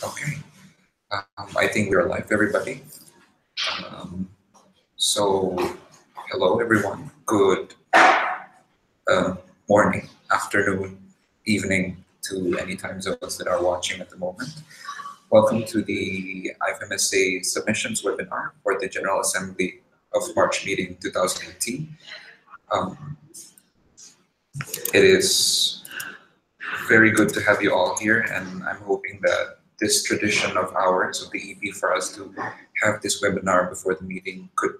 Okay, I think we're live, everybody. So, hello, everyone. Good morning, afternoon, evening to any time zones that are watching at the moment. Welcome to the IFMSA submissions webinar for the General Assembly of March meeting 2018. It is very good to have you all here, and I'm hoping that this tradition of ours, of the EP, for us to have this webinar before the meeting could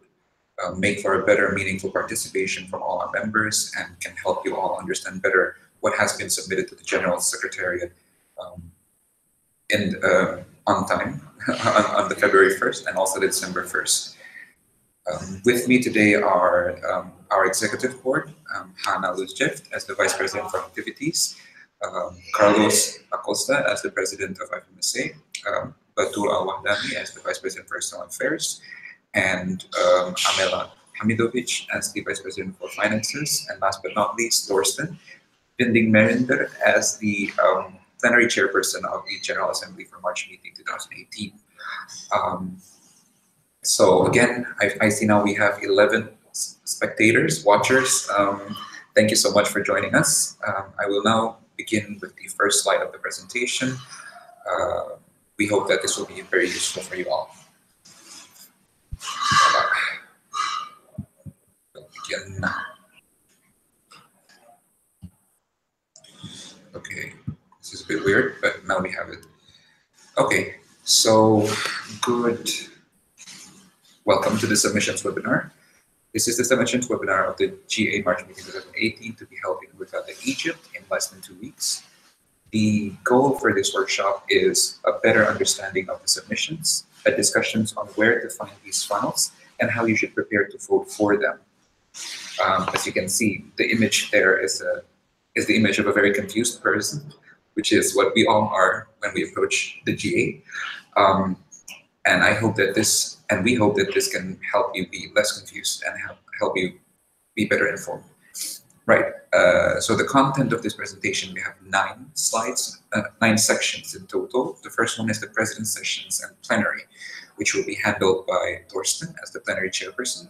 make for a better, meaningful participation from all our members and can help you all understand better what has been submitted to the General Secretariat on time, on the February 1st and also the December 1st. With me today are our executive board, Hannah Luzjev as the Vice President for Activities, Carlos Acosta as the President of IFMSA, Batul Al-Wahdani as the Vice President for External Affairs, and Amela Hamidovic as the Vice President for Finances, and last but not least, Thorsten Vinding Merinder as the Plenary Chairperson of the General Assembly for March meeting 2018. So again, I see now we have 11 spectators, watchers. Thank you so much for joining us. I will now begin with the first slide of the presentation. We hope that this will be very useful for you all. We'll begin now. Okay, this is a bit weird, but now we have it. Okay, so good. Welcome to the submissions webinar. This is the submissions webinar of the GA March meeting 2018 to be held in Hurghada, Egypt in less than 2 weeks. The goal for this workshop is a better understanding of the submissions, discussions on where to find these files, and how you should prepare to vote for them. As you can see, the image there is the image of a very confused person, which is what we all are when we approach the GA. And I hope that we hope that this can help you be less confused and help you be better informed. Right, so the content of this presentation, we have 9 slides, 9 sections in total. The first one is the President's Sessions and Plenary, which will be handled by Thorsten as the Plenary Chairperson.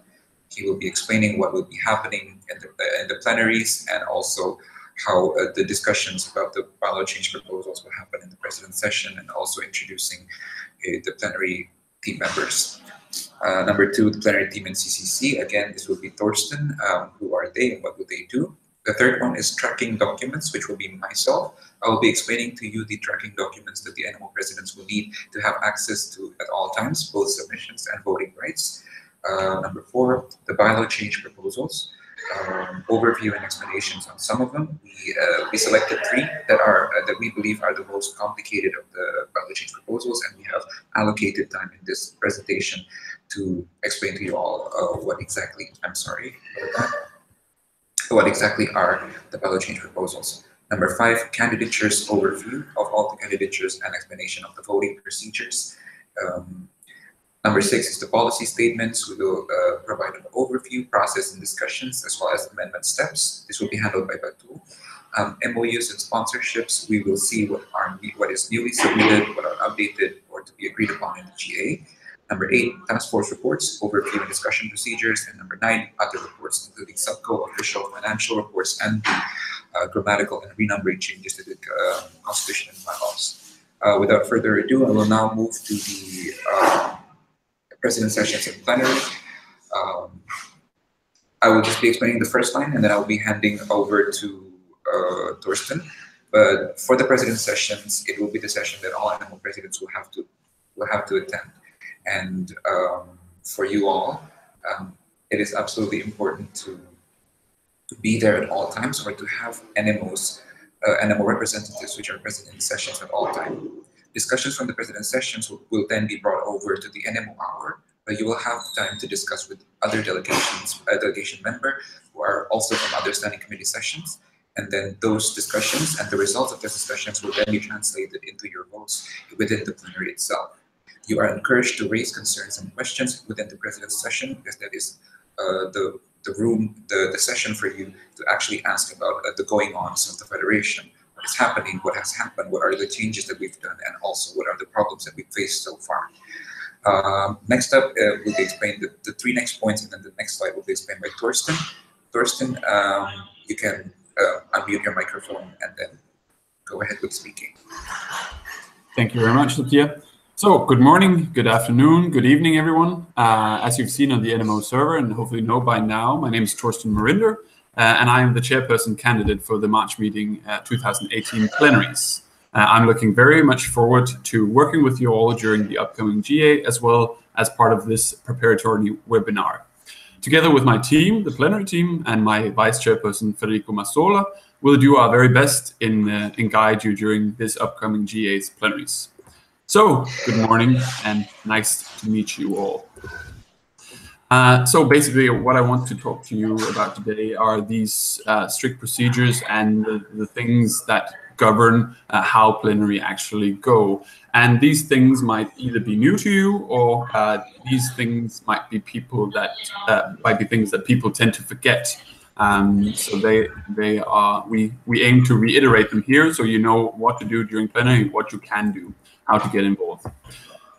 He will be explaining what will be happening in the plenaries and also how the discussions about the bylaw change proposals will happen in the President's Session, and also introducing the plenary team members. Number 2, the plenary team in CCC. Again, this will be Thorsten. Who are they and what will they do? The third one is tracking documents, which will be myself. I will be explaining to you the tracking documents that the NMO presidents will need to have access to at all times, both submissions and voting rights. Number 4, the bylaw change proposals. Overview and explanations on some of them. We selected 3 that we believe are the most complicated of the bylaw change proposals, and we have allocated time in this presentation to explain to you all what exactly are the bylaw change proposals. Number 5, candidatures overview of all the candidatures and explanation of the voting procedures. Number 6 is the policy statements. We will provide an overview, process, and discussions, as well as amendment steps. This will be handled by Batul. MOUs and sponsorships, we will see what is newly submitted, what are updated, or to be agreed upon in the GA. Number 8, task force reports, overview and discussion procedures. And number 9, other reports, including subco, official, financial reports, and the grammatical and renumbering changes to the Constitution and bylaws. Without further ado, I will now move to the President's Sessions and Plenary. I will just be explaining the first line, and then I'll be handing over to Thorsten. But for the President's Sessions, it will be the session that all NMO presidents will have to attend. And for you all, it is absolutely important to be there at all times, or to have NMO representatives which are present in the sessions at all times. Discussions from the President's Sessions will then be brought over to the NMO hour, where you will have time to discuss with other delegation member who are also from other standing committee sessions. And then those discussions and the results of those discussions will then be translated into your votes within the plenary itself. You are encouraged to raise concerns and questions within the President's Session, because that is the session for you to actually ask about the going-ons of the Federation, what is happening, what has happened, what are the changes that we've done, and also what are the problems that we've faced so far. Next up will be explained, the three next points, and then the next slide will be explained by Torsten. Torsten, you can unmute your microphone and then go ahead with speaking. Thank you very much, Satya. So, good morning, good afternoon, good evening, everyone. As you've seen on the NMO server, and hopefully know by now, my name is Torsten Marinder, and I am the chairperson candidate for the March meeting 2018 plenaries. I'm looking very much forward to working with you all during the upcoming GA, as well as part of this preparatory webinar. Together with my team, the plenary team, and my vice chairperson, Federico Massola, we'll do our very best in guide you during this upcoming GA's plenaries. So, good morning and nice to meet you all. So basically what I want to talk to you about today are these strict procedures and the things that govern how plenary actually go. And these things might either be new to you, or these things might be things that people tend to forget. So we aim to reiterate them here, so you know what to do during plenary, what you can do, how to get involved.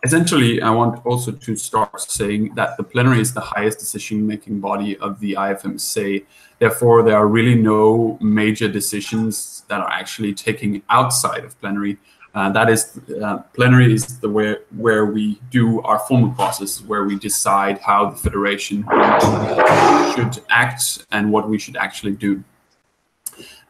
Essentially, I want also to start saying that the plenary is the highest decision-making body of the IFMSA. Therefore, there are really no major decisions that are actually taken outside of plenary. That is, plenary is where we do our formal process, where we decide how the federation should act and what we should actually do.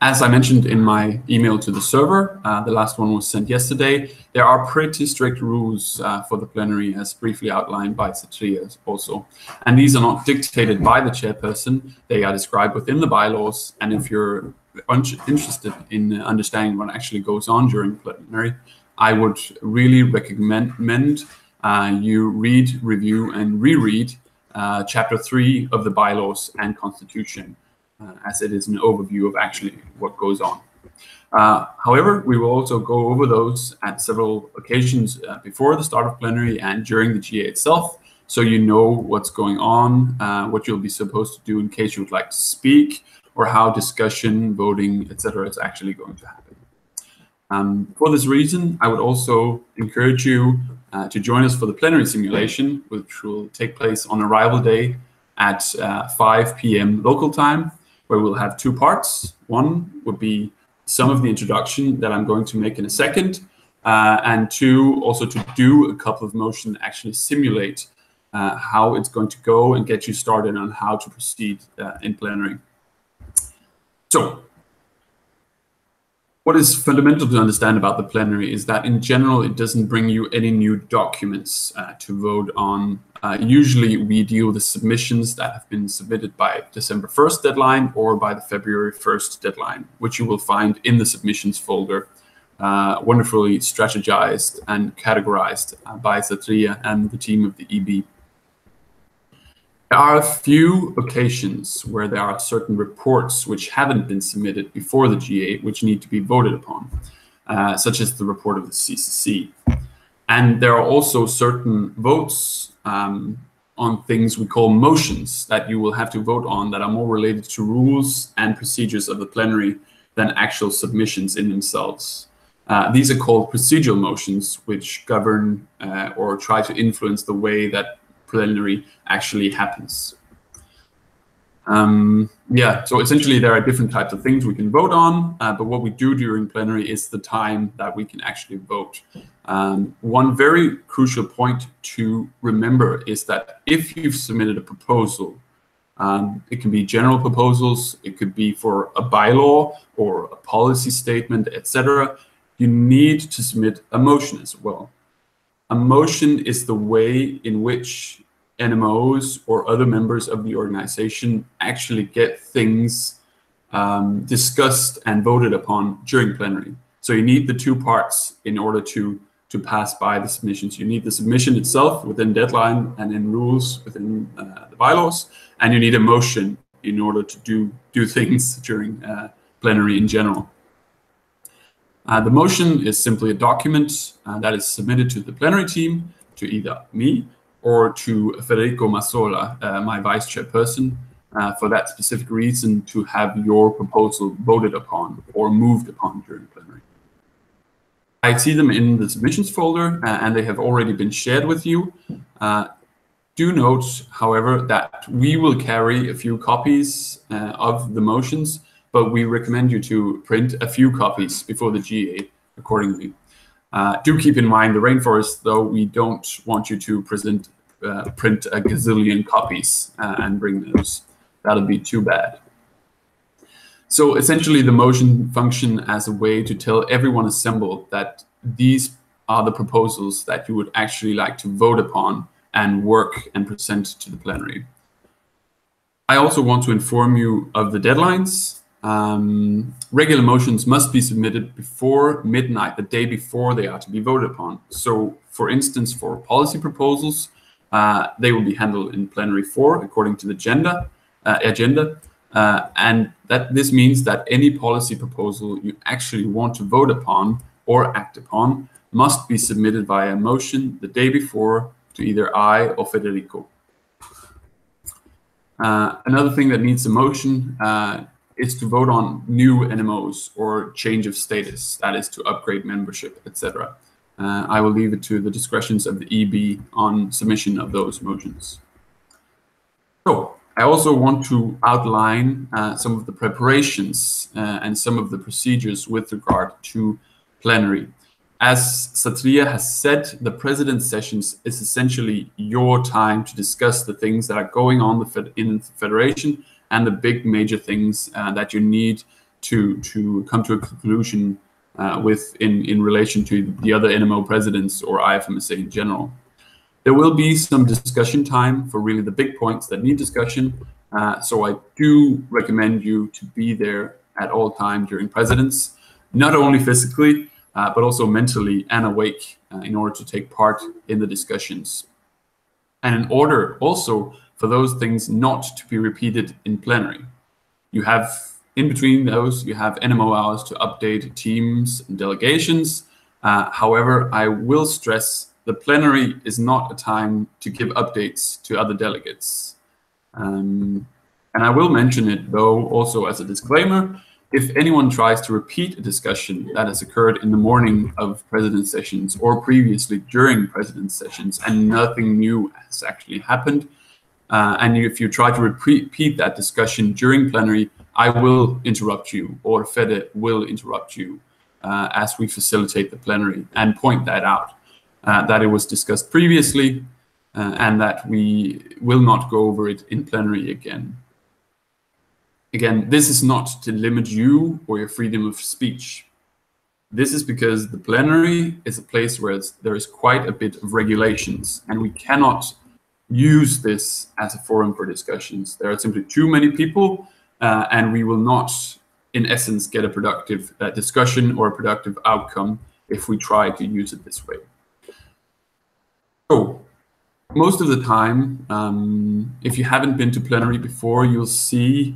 As I mentioned in my email to the server, the last one was sent yesterday, there are pretty strict rules for the plenary, as briefly outlined by Satya also. And these are not dictated by the chairperson, they are described within the bylaws. And if you're interested in understanding what actually goes on during plenary, I would really recommend you read, review, and reread Chapter 3 of the bylaws and constitution, as it is an overview of actually what goes on. However, we will also go over those at several occasions before the start of plenary and during the GA itself, so you know what's going on, what you'll be supposed to do in case you would like to speak, or how discussion, voting, etc. is actually going to happen. For this reason, I would also encourage you to join us for the plenary simulation, which will take place on arrival day at 5 p.m. local time, where we'll have two parts. One would be some of the introduction that I'm going to make in a second, and two, also to do a couple of motions, actually simulate how it's going to go and get you started on how to proceed in plenary. So, what is fundamental to understand about the plenary is that in general, it doesn't bring you any new documents to vote on. Usually we deal with the submissions that have been submitted by December 1st deadline or by the February 1st deadline, which you will find in the submissions folder, wonderfully strategized and categorized by Satya and the team of the EB. There are a few occasions where there are certain reports which haven't been submitted before the GA, which need to be voted upon, such as the report of the CCC. And there are also certain votes on things we call motions that you will have to vote on that are more related to rules and procedures of the plenary than actual submissions in themselves. These are called procedural motions, which govern or try to influence the way that plenary actually happens. So essentially there are different types of things we can vote on, but what we do during plenary is the time that we can actually vote. One very crucial point to remember is that if you've submitted a proposal, it can be general proposals, it could be for a bylaw or a policy statement, etc. You need to submit a motion as well. A motion is the way in which NMOs or other members of the organization actually get things discussed and voted upon during plenary. So you need the two parts in order to pass by the submissions. You need the submission itself within deadline and in rules within the bylaws, and you need a motion in order to do things during plenary in general. The motion is simply a document that is submitted to the plenary team, to either me or to Federico Massola, my vice chairperson, for that specific reason to have your proposal voted upon or moved upon during plenary. I see them in the submissions folder, and they have already been shared with you. Do note, however, that we will carry a few copies of the motions, but we recommend you to print a few copies before the GA accordingly. Do keep in mind the rainforest, though, we don't want you to print a gazillion copies and bring those. That'll be too bad. So essentially, the motion function as a way to tell everyone assembled that these are the proposals that you would actually like to vote upon and work and present to the plenary. I also want to inform you of the deadlines. Regular motions must be submitted before midnight, the day before they are to be voted upon. So, for instance, for policy proposals, they will be handled in plenary 4 according to the agenda. And this means that any policy proposal you actually want to vote upon or act upon must be submitted via motion the day before to either I or Federico. Another thing that needs a motion is to vote on new NMOs or change of status, that is to upgrade membership, etc. I will leave it to the discretions of the EB on submission of those motions. So I also want to outline some of the preparations and some of the procedures with regard to plenary. As Satria has said, the President's sessions is essentially your time to discuss the things that are going on in the Federation and the big major things that you need to come to a conclusion in relation to the other NMO presidents or IFMSA in general. There will be some discussion time for really the big points that need discussion. So I do recommend you to be there at all time during presidents, not only physically, but also mentally and awake in order to take part in the discussions. And in order also for those things not to be repeated in plenary. You have, in between those, you have NMO hours to update teams and delegations. However, I will stress the plenary is not a time to give updates to other delegates. And I will mention it, though, also as a disclaimer. If anyone tries to repeat a discussion that has occurred in the morning of President's sessions or previously during President's sessions and nothing new has actually happened, and if you try to repeat that discussion during plenary, I will interrupt you, or Fede will interrupt you as we facilitate the plenary and point that out, that it was discussed previously and that we will not go over it in plenary again. Again, this is not to limit you or your freedom of speech. This is because the plenary is a place where there is quite a bit of regulations, and we cannot use this as a forum for discussions. There are simply too many people, and we will not, in essence, get a productive discussion or a productive outcome if we try to use it this way. So, most of the time, if you haven't been to plenary before, you'll see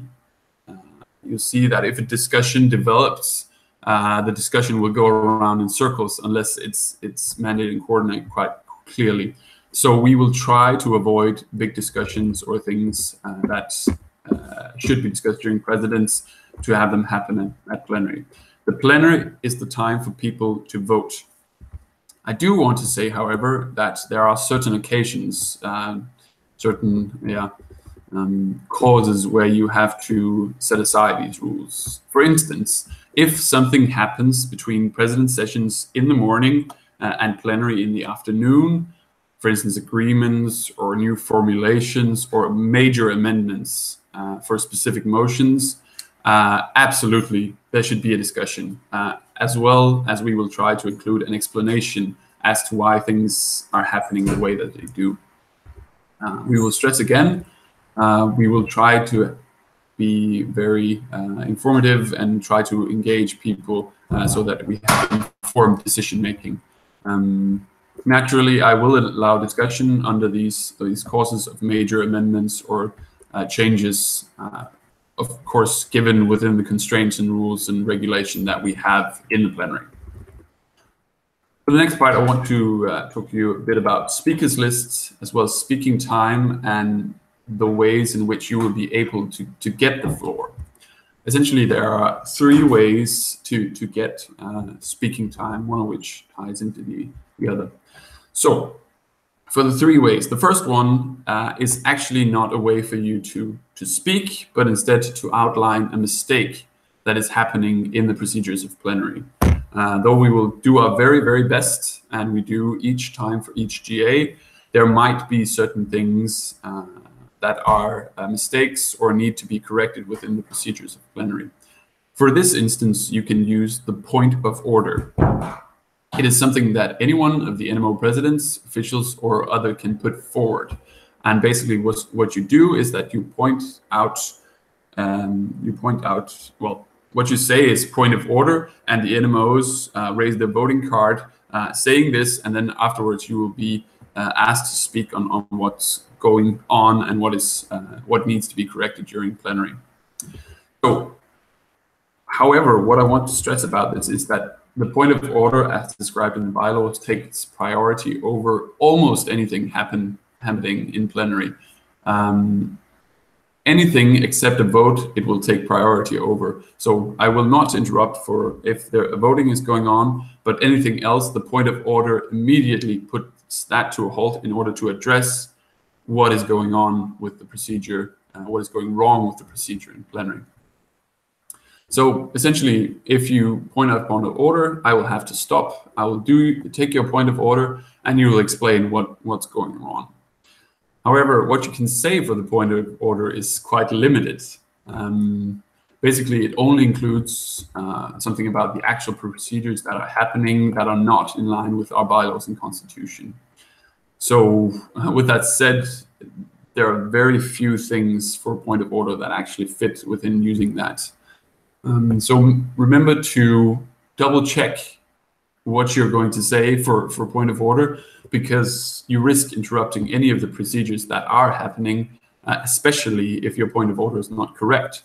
that if a discussion develops, the discussion will go around in circles unless it's mandated and coordinated quite clearly. So we will try to avoid big discussions or things that should be discussed during presidents to have them happen at plenary. The plenary is the time for people to vote. I do want to say, however, that there are certain occasions, causes where you have to set aside these rules. For instance, if something happens between president sessions in the morning and plenary in the afternoon, for instance, agreements or new formulations or major amendments for specific motions, absolutely, there should be a discussion, as well as we will try to include an explanation as to why things are happening the way that they do. We will stress again, we will try to be very informative and try to engage people so that we have informed decision-making. Naturally, I will allow discussion under these causes of major amendments or changes, of course, given within the constraints and rules and regulation that we have in the plenary. For the next part, I want to talk to you a bit about speakers lists, as well as speaking time and the ways in which you will be able to get the floor. Essentially, there are 3 ways to get speaking time, one of which ties into the other. So for the 3 ways, the first one is actually not a way for you to speak, but instead to outline a mistake that is happening in the procedures of plenary. Though we will do our very, very best, and we do each time for each GA, there might be certain things that are mistakes or need to be corrected within the procedures of plenary. For this instance, you can use the point of order. It is something that any one of the NMO presidents, officials, or other can put forward. And basically what you do is that you point out, well, what you say is point of order, and the NMOs raise their voting card saying this, and then afterwards you will be asked to speak on what's going on and what needs to be corrected during plenary. So, however, what I want to stress about this is that the point of order, as described in the bylaws, takes priority over almost anything happening in plenary. Anything except a vote, it will take priority over. So I will not interrupt if the voting is going on, but anything else, the point of order immediately puts that to a halt in order to address what is going on with the procedure, what is going wrong with the procedure in plenary. So essentially, if you point out point of order, I will have to stop. I will take your point of order, and you will explain what's going on. However, what you can say for the point of order is quite limited. Basically, it only includes something about the actual procedures that are happening that are not in line with our bylaws and constitution. So with that said, there are very few things for point of order that actually fit within using that. So remember to double check what you're going to say for point of order, because you risk interrupting any of the procedures that are happening, especially if your point of order is not correct.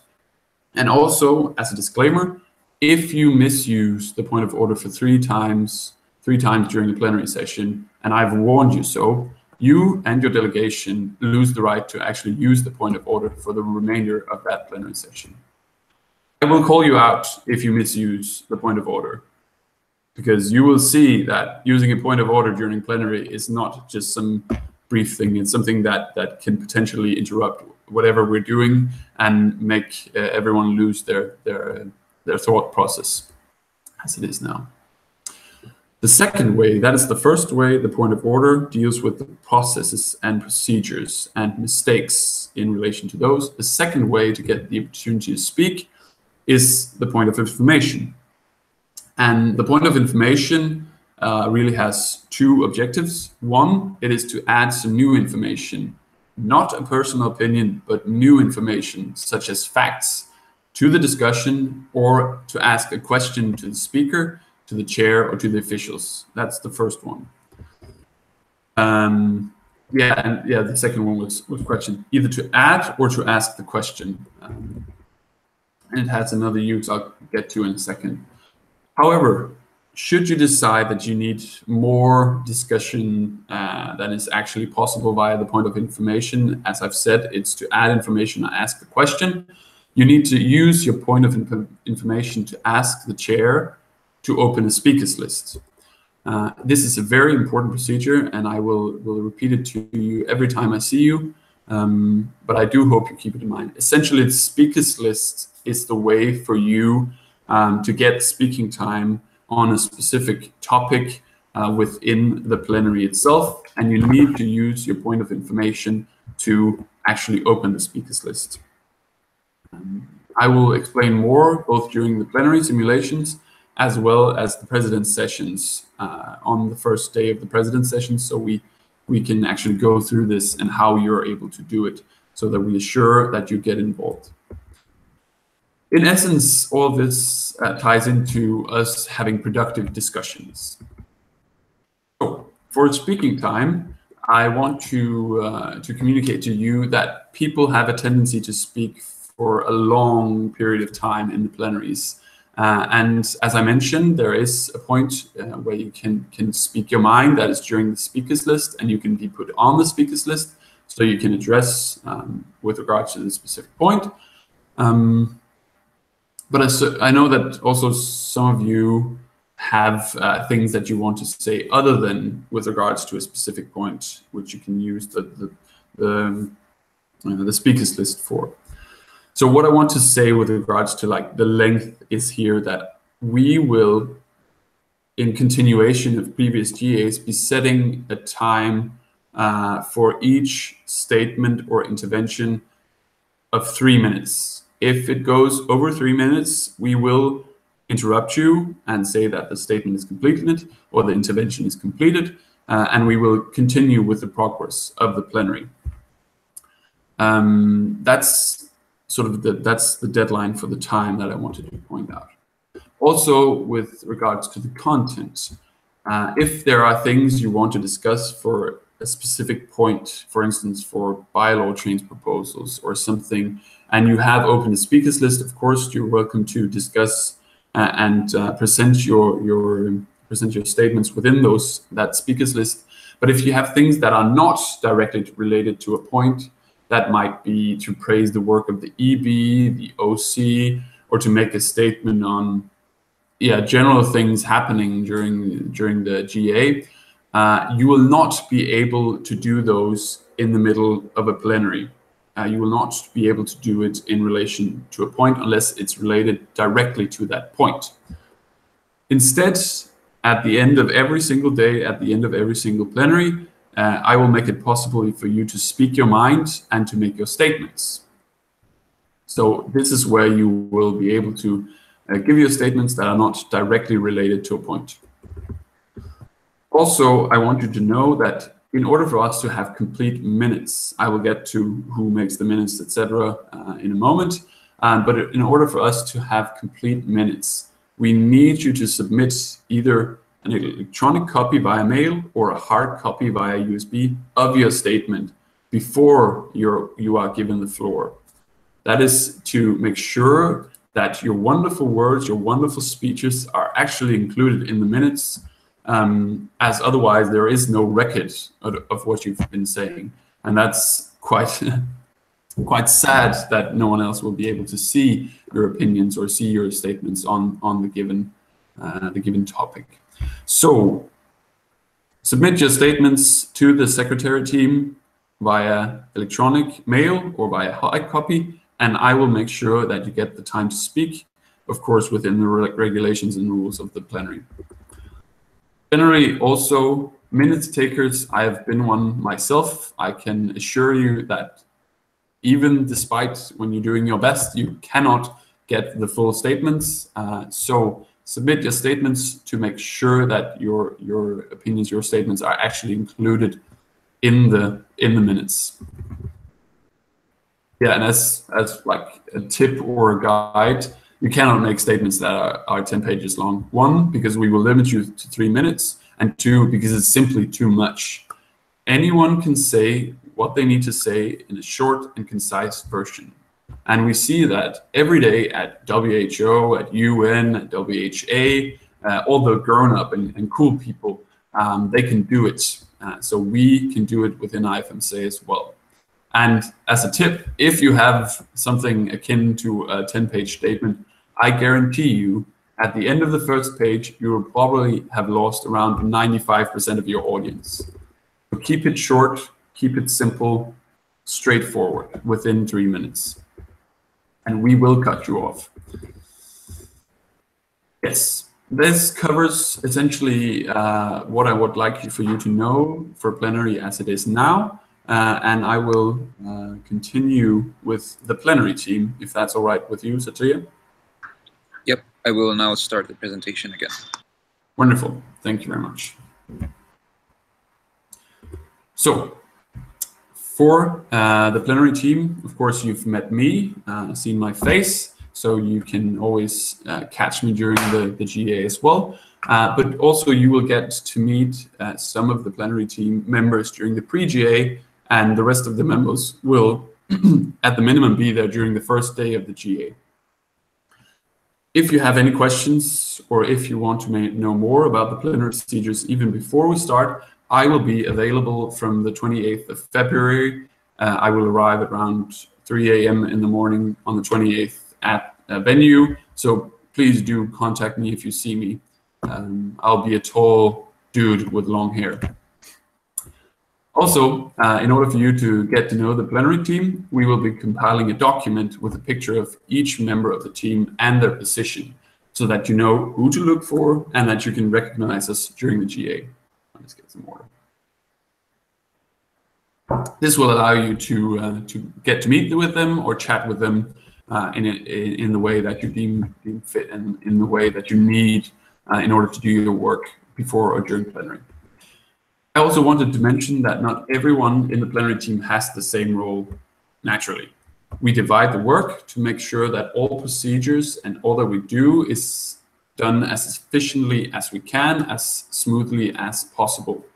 And also, as a disclaimer, if you misuse the point of order for 3 times during the plenary session, and I've warned you so, you and your delegation lose the right to actually use the point of order for the remainder of that plenary session. I will call you out if you misuse the point of order, because you will see that using a point of order during plenary is not just some brief thing. It's something that can potentially interrupt whatever we're doing and make everyone lose their thought process, as it is now. The second way, that is the first way, the point of order deals with the processes and procedures and mistakes in relation to those. The second way to get the opportunity to speak is the point of information. And the point of information really has 2 objectives. One, it is to add some new information, not a personal opinion, but new information, such as facts, to the discussion, or to ask a question to the speaker, to the chair, or to the officials. That's the first one. The second one was question, either to add or to ask the question. And it has another use I'll get to in a second. However, should you decide that you need more discussion than is actually possible via the point of information, as I've said, it's to add information or ask the question. You need to use your point of information to ask the chair to open a speakers list. This is a very important procedure, and I will repeat it to you every time I see you, but I do hope you keep it in mind. Essentially, the speakers list is the way for you to get speaking time on a specific topic within the plenary itself, and you need to use your point of information to actually open the speakers list. I will explain more both during the plenary simulations as well as the president's sessions on the first day of the president's session, so we can actually go through this and how you're able to do it so that we assure that you get involved. In essence, all of this ties into us having productive discussions. So, for speaking time, I want to communicate to you that people have a tendency to speak for a long period of time in the plenaries. And as I mentioned, there is a point where you can speak your mind, that is during the speakers list, and you can be put on the speakers list. so you can address with regards to the specific point. But I know that also some of you have things that you want to say other than with regards to a specific point, which you can use the speakers list for. So what I want to say with regards to like the length is here that we will, in continuation of previous GAs, be setting a time for each statement or intervention of 3 minutes. If it goes over 3 minutes, we will interrupt you and say that the statement is completed or the intervention is completed, and we will continue with the progress of the plenary. That's sort of that's the deadline for the time that I wanted to point out. Also, with regards to the content, if there are things you want to discuss for a specific point, for instance, for bylaw change proposals or something, and you have opened a speakers list, of course, you're welcome to discuss and present your statements within that speakers list. But if you have things that are not directly related to a point, that might be to praise the work of the EB, the OC, or to make a statement on general things happening during the GA, you will not be able to do those in the middle of a plenary. You will not be able to do it in relation to a point unless it's related directly to that point. Instead, at the end of every single day, at the end of every single plenary, I will make it possible for you to speak your mind and to make your statements. So this is where you will be able to give your statements that are not directly related to a point. Also, I want you to know that in order for us to have complete minutes, I will get to who makes the minutes, etc. In a moment, but in order for us to have complete minutes, we need you to submit either an electronic copy via mail or a hard copy via USB of your statement before you are given the floor. That is to make sure that your wonderful words, your wonderful speeches are actually included in the minutes, as otherwise there is no record of what you've been saying. And that's quite quite sad that no one else will be able to see your opinions or see your statements on the given topic. So submit your statements to the secretary team via electronic mail or via hard copy, and I will make sure that you get the time to speak, of course, within the regulations and rules of the plenary. Generally, also, minutes takers, I have been one myself. I can assure you that even despite when you're doing your best, you cannot get the full statements. So submit your statements to make sure that your opinions, your statements are actually included in the minutes. Yeah, and as like a tip or a guide, you cannot make statements that are 10 pages long. 1, because we will limit you to 3 minutes, and 2, because it's simply too much. Anyone can say what they need to say in a short and concise version. And we see that every day at WHO, at UN, at WHA, all the grown-up and cool people, they can do it. So we can do it within IFMSA as well. And as a tip, if you have something akin to a 10-page statement, I guarantee you, at the end of the first page, you will probably have lost around 95% of your audience. So keep it short, keep it simple, straightforward, within 3 minutes. And we will cut you off. Yes, this covers essentially what I would like for you to know for plenary as it is now. And I will continue with the plenary team, if that's all right with you, Satya. Yep, I will now start the presentation again. Wonderful, thank you very much. So, for the plenary team, of course, you've met me, seen my face, so you can always catch me during the GA as well. But also you will get to meet some of the plenary team members during the pre-GA, and the rest of the members will, at the minimum, be there during the first day of the GA. If you have any questions, or if you want to know more about the plenary procedures even before we start, I will be available from the 28th of February I will arrive at around 3 a.m. in the morning on the 28th at a venue. So please do contact me if you see me. I'll be a tall dude with long hair. Also, in order for you to get to know the plenary team, we will be compiling a document with a picture of each member of the team and their position, so that you know who to look for and that you can recognize us during the GA. Let's get some order. This will allow you to get to meet with them or chat with them in the way that you deem fit and in the way that you need in order to do your work before or during plenary. I also wanted to mention that not everyone in the plenary team has the same role naturally. We divide the work to make sure that all procedures and all that we do is done as efficiently as we can, as smoothly as possible.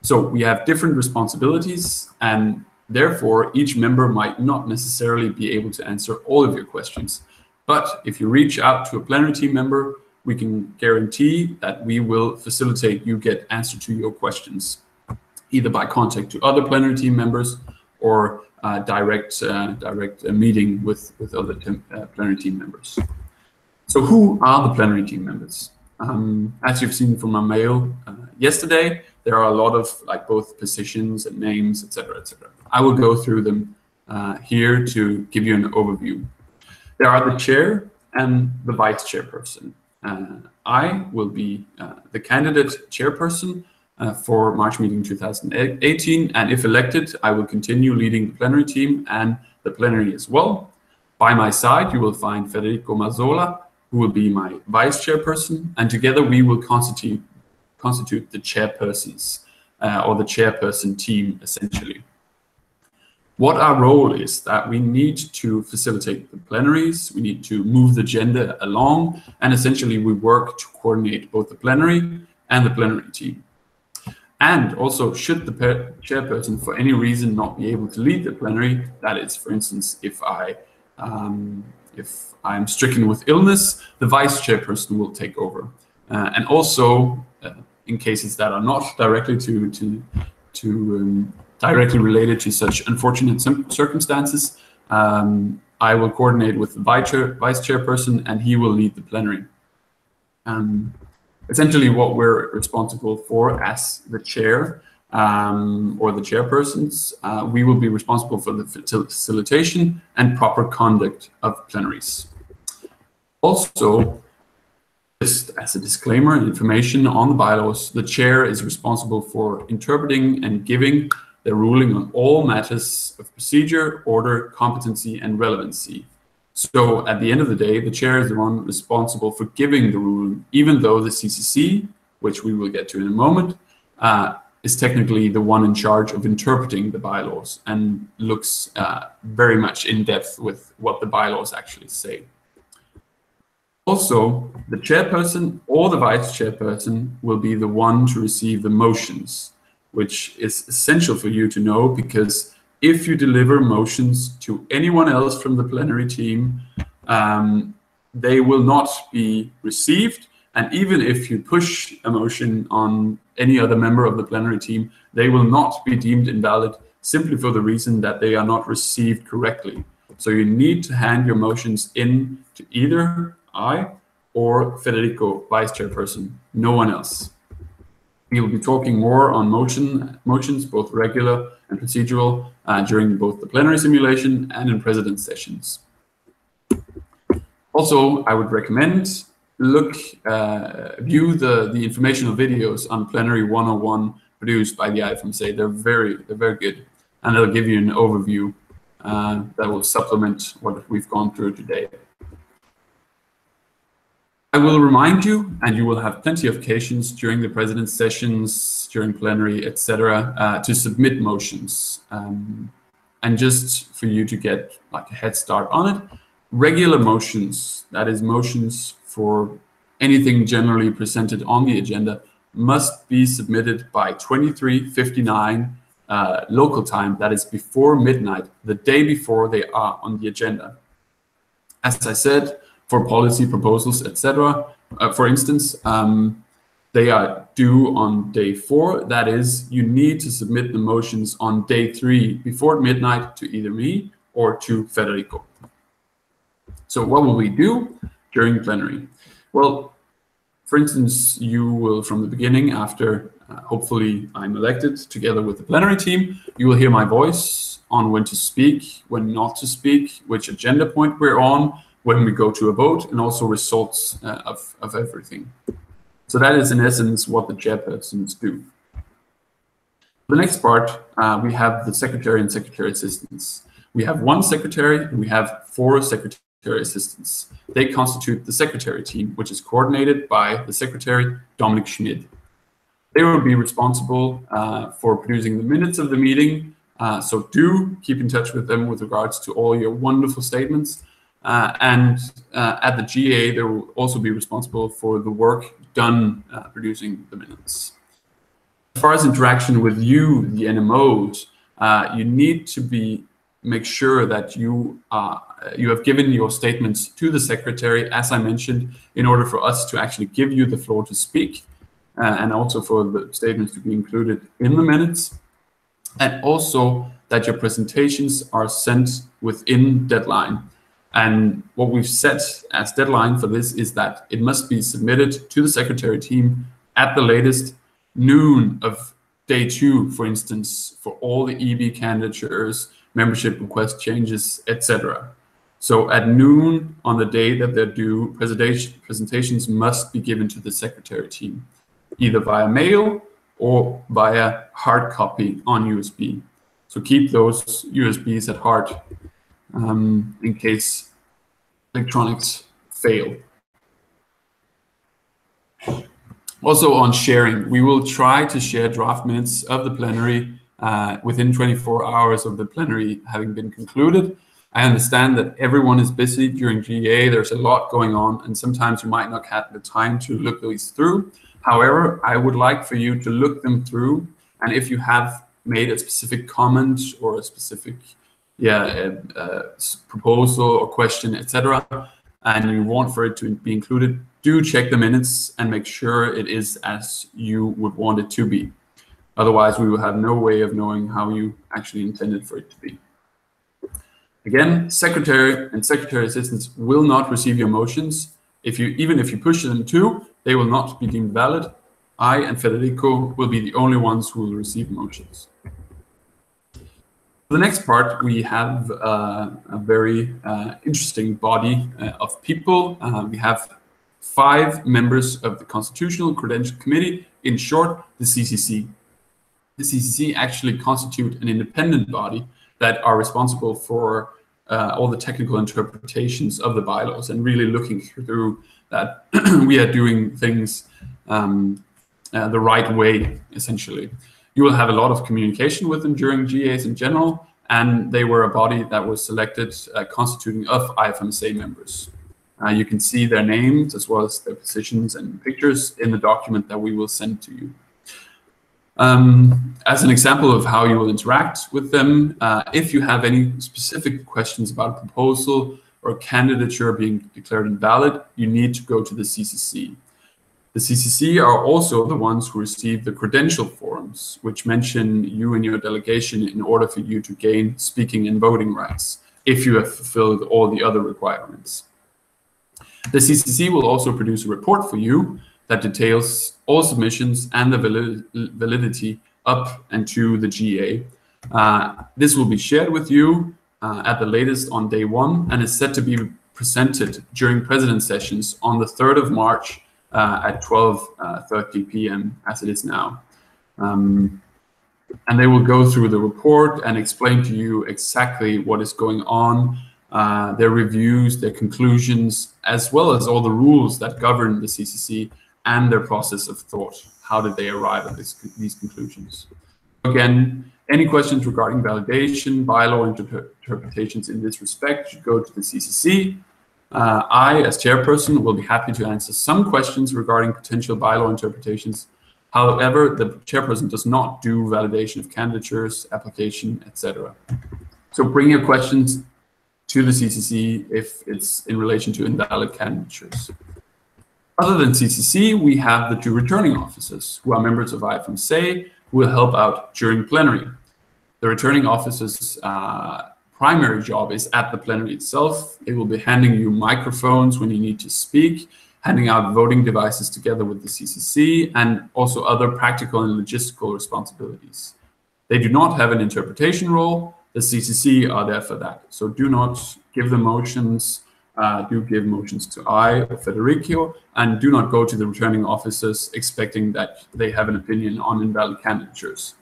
So we have different responsibilities, and therefore each member might not necessarily be able to answer all of your questions. But if you reach out to a plenary team member, we can guarantee that we will facilitate you get answer to your questions, either by contact to other plenary team members or direct meeting with other plenary team members. So who are the plenary team members? As you've seen from my mail yesterday, there are a lot of both positions and names, etc., etc. I will go through them here to give you an overview. There are the chair and the vice chairperson. I will be the candidate chairperson for March meeting 2018, and if elected, I will continue leading the plenary team and the plenary as well. By my side, you will find Federico Mazzola, who will be my vice chairperson, and together we will constitute the chairpersons or the chairperson team, essentially. What our role is that we need to facilitate the plenaries, we need to move the agenda along, and essentially we work to coordinate both the plenary and the plenary team. And also, should the chairperson for any reason not be able to lead the plenary, that is, for instance, if I'm stricken with illness, the vice chairperson will take over. And also, in cases that are not directly directly related to such unfortunate circumstances, I will coordinate with the vice chairperson, and he will lead the plenary. Essentially, what we're responsible for as the chair or the chairpersons, we will be responsible for the facilitation and proper conduct of plenaries. Also, just as a disclaimer and information on the bylaws, the chair is responsible for interpreting and giving the ruling on all matters of procedure, order, competency, and relevancy. So at the end of the day, the chair is the one responsible for giving the ruling, even though the CCC, which we will get to in a moment, is technically the one in charge of interpreting the bylaws and looks very much in depth with what the bylaws actually say. Also, the chairperson or the vice chairperson will be the one to receive the motions, which is essential for you to know, because if you deliver motions to anyone else from the plenary team, they will not be received. And even if you push a motion on any other member of the plenary team, they will not be deemed invalid simply for the reason that they are not received correctly. So you need to hand your motions in to either I or Federico, vice chairperson, no one else. We will be talking more on motions, both regular and procedural, during both the plenary simulation and in president sessions. Also, I would recommend view the informational videos on Plenary 101 produced by the IFMSA. They're very good, and they'll give you an overview that will supplement what we've gone through today. I will remind you, and you will have plenty of occasions during the president's sessions, during plenary, etc., to submit motions. And just for you to get like a head start on it, regular motions, that is motions for anything generally presented on the agenda, must be submitted by 23:59 local time, that is before midnight, the day before they are on the agenda. As I said, for policy proposals, etc., for instance, They are due on day 4. That is, you need to submit the motions on day 3 before midnight to either me or to Federico. So what will we do during plenary? Well, for instance, you will, from the beginning, after hopefully I'm elected, together with the plenary team, you will hear my voice on when to speak, when not to speak, which agenda point we're on, when we go to a vote, and also results of everything. So that is in essence what the chairpersons do. The next part, we have the secretary and secretary assistants. We have 1 secretary and we have 4 secretary assistants. They constitute the secretary team, which is coordinated by the secretary, Dominic Schmid. They will be responsible for producing the minutes of the meeting. So do keep in touch with them with regards to all your wonderful statements. And at the GA, they will also be responsible for the work done producing the minutes. As far as interaction with you, the NMOs, you need to make sure that you have given your statements to the secretary, as I mentioned, in order for us to actually give you the floor to speak, and also for the statements to be included in the minutes, and also that your presentations are sent within deadline. And what we've set as deadline for this is that it must be submitted to the secretary team at the latest noon of day 2, for instance, for all the EB candidatures, membership request changes, etc. So at noon on the day that they're due, presentations must be given to the secretary team, either via mail or via hard copy on USB. So keep those USBs at heart in case electronics fail. Also on sharing, we will try to share draft minutes of the plenary within 24 hours of the plenary having been concluded. I understand that everyone is busy during GA, there's a lot going on, and sometimes you might not have the time to look these through. However, I would like for you to look them through, and if you have made a specific comment or a specific proposal or question, etc., and you want for it to be included, do check the minutes and make sure it is as you would want it to be. Otherwise, we will have no way of knowing how you actually intended for it to be. Again, secretary and secretary assistants will not receive your motions. Even if you push them to, they will not be deemed valid. I and Federico will be the only ones who will receive motions. For the next part, we have a very interesting body of people. We have 5 members of the Constitutional Credential Committee, in short, the CCC. The CCC actually constitute an independent body that are responsible for all the technical interpretations of the bylaws and really looking through that we are doing things the right way, essentially. You will have a lot of communication with them during GAs in general, and they were a body that was selected constituting of IFMSA members. You can see their names as well as their positions and pictures in the document that we will send to you. As an example of how you will interact with them, if you have any specific questions about a proposal or a candidature being declared invalid, you need to go to the CCC. The CCC are also the ones who receive the credential forms, which mention you and your delegation in order for you to gain speaking and voting rights, if you have fulfilled all the other requirements. The CCC will also produce a report for you that details all submissions and the validity up and to the GA. This will be shared with you at the latest on day 1 and is set to be presented during president sessions on the 3rd of March at 12:30 p.m. as it is now. And they will go through the report and explain to you exactly what is going on, their reviews, their conclusions, as well as all the rules that govern the CCC and their process of thought. How did they arrive at these conclusions? Again, any questions regarding validation, bylaw interpretations in this respect should go to the CCC. I, as chairperson, will be happy to answer some questions regarding potential bylaw interpretations. However, the chairperson does not do validation of candidatures, application, etc. So bring your questions to the CCC if it's in relation to invalid candidatures. Other than CCC, we have the 2 returning officers, who are members of IFMSA, who will help out during plenary. The returning officer's primary job is at the plenary itself. They will be handing you microphones when you need to speak, handing out voting devices together with the CCC, and also other practical and logistical responsibilities. They do not have an interpretation role. The CCC are there for that. So do not give them motions. Do give motions to I or Federico, and do not go to the returning officers expecting that they have an opinion on invalid candidatures.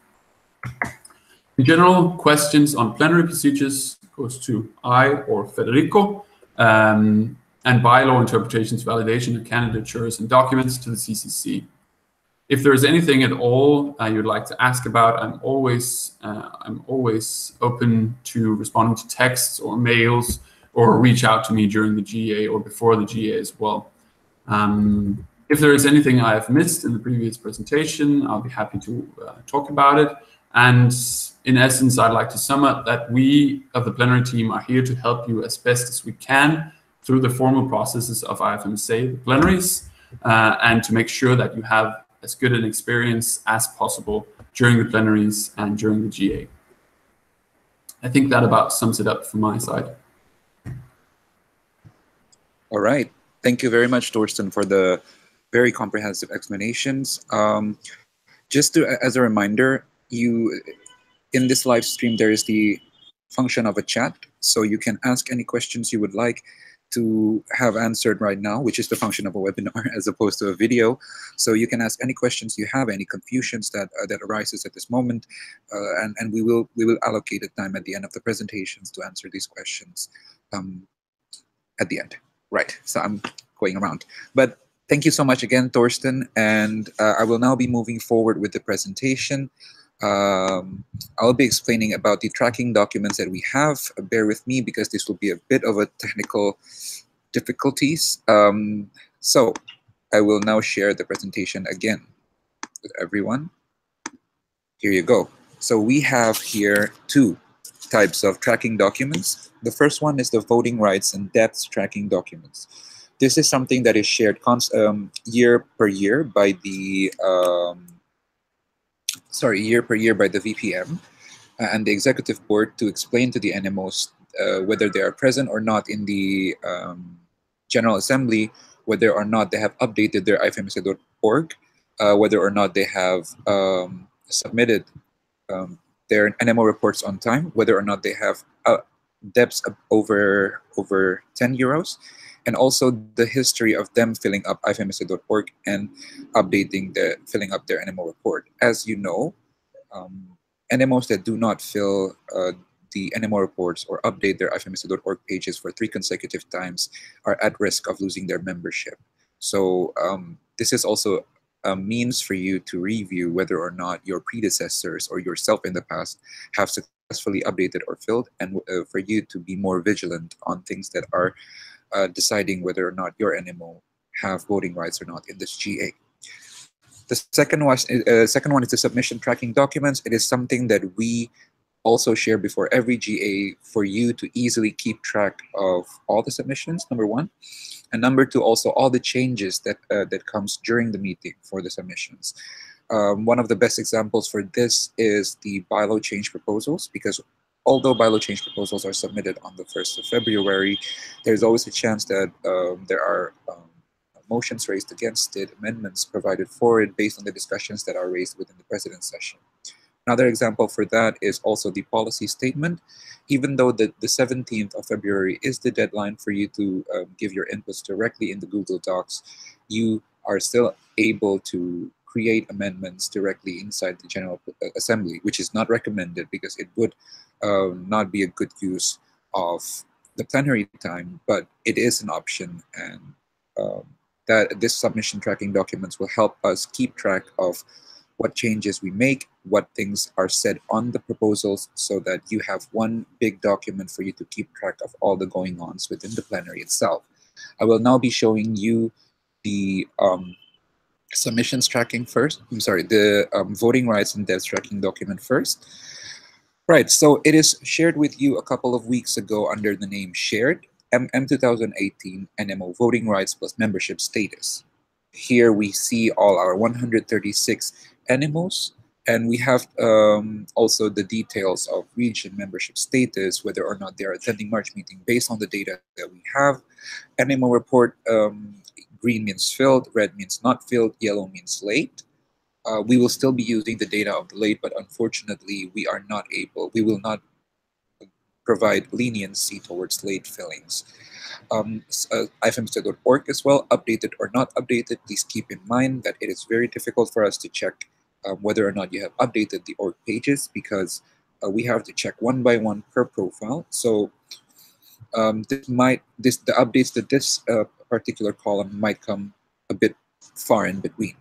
In general, questions on plenary procedures goes to I or Federico, and bylaw interpretations, validation of candidatures and documents to the CCC. If there is anything at all you'd like to ask about, I'm always open to responding to texts or mails, or reach out to me during the GA or before the GA as well. If there is anything I have missed in the previous presentation, I'll be happy to talk about it. And in essence, I'd like to sum up that we of the plenary team are here to help you as best as we can through the formal processes of IFMSA, the plenaries, and to make sure that you have as good an experience as possible during the plenaries and during the GA. I think that about sums it up from my side. All right. Thank you very much, Torsten, for the very comprehensive explanations. Just as a reminder, in this live stream, there is the function of a chat, so you can ask any questions you would like to have answered right now, which is the function of a webinar as opposed to a video. So you can ask any questions you have, any confusions that arises at this moment, and we will allocate a time at the end of the presentations to answer these questions at the end. Right, so I'm going around. But thank you so much again, Torsten, and I will now be moving forward with the presentation. I'll be explaining about the tracking documents that we have. Bear with me because this will be a bit of a technical difficulties. So I will now share the presentation again with everyone. Here you go. So we have here 2 types of tracking documents. The first one is the voting rights and deaths tracking documents. This is something that is shared year per year by the VPM and the executive board to explain to the NMOs whether they are present or not in the General Assembly, whether or not they have updated their IFMSA.org, whether or not they have submitted their NMO reports on time, whether or not they have debts over 10 euros, and also the history of them filling up IFMSA.org and filling up their NMO report. As you know, NMOs that do not fill the NMO reports or update their IFMSA.org pages for 3 consecutive times are at risk of losing their membership. So this is also a means for you to review whether or not your predecessors or yourself in the past have successfully updated or filled, and for you to be more vigilant on things that are deciding whether or not your NMO have voting rights or not in this GA. The second one is the submission tracking documents. It is something that we also share before every GA for you to easily keep track of all the submissions, number 1. And number 2, also all the changes that comes during the meeting for the submissions. One of the best examples for this is the bylaw change proposals, because although bylaw change proposals are submitted on the 1st of February, there's always a chance that there are motions raised against it, amendments provided for it based on the discussions that are raised within the President's session. Another example for that is also the policy statement. Even though the 17th of February is the deadline for you to give your inputs directly in the Google Docs, you are still able to create amendments directly inside the General Assembly, which is not recommended because it would not be a good use of the plenary time, but it is an option, and that this submission tracking documents will help us keep track of what changes we make, what things are said on the proposals, so that you have one big document for you to keep track of all the going-ons within the plenary itself. I will now be showing you the submissions tracking first. I'm sorry, the voting rights and deaths tracking document first. Right, so it is shared with you a couple of weeks ago under the name Shared MM 2018 NMO Voting Rights plus Membership Status. Here we see all our 136 NMOs, and we have also the details of region membership status, whether or not they are attending March meeting based on the data that we have. NMO report, green means filled, red means not filled, yellow means late. We will still be using the data of the late, but unfortunately we will not provide leniency towards late fillings. IFMSA.org as well, updated or not updated, please keep in mind that it is very difficult for us to check whether or not you have updated the org pages, because we have to check one by one per profile. So the updates to this particular column might come a bit far in between.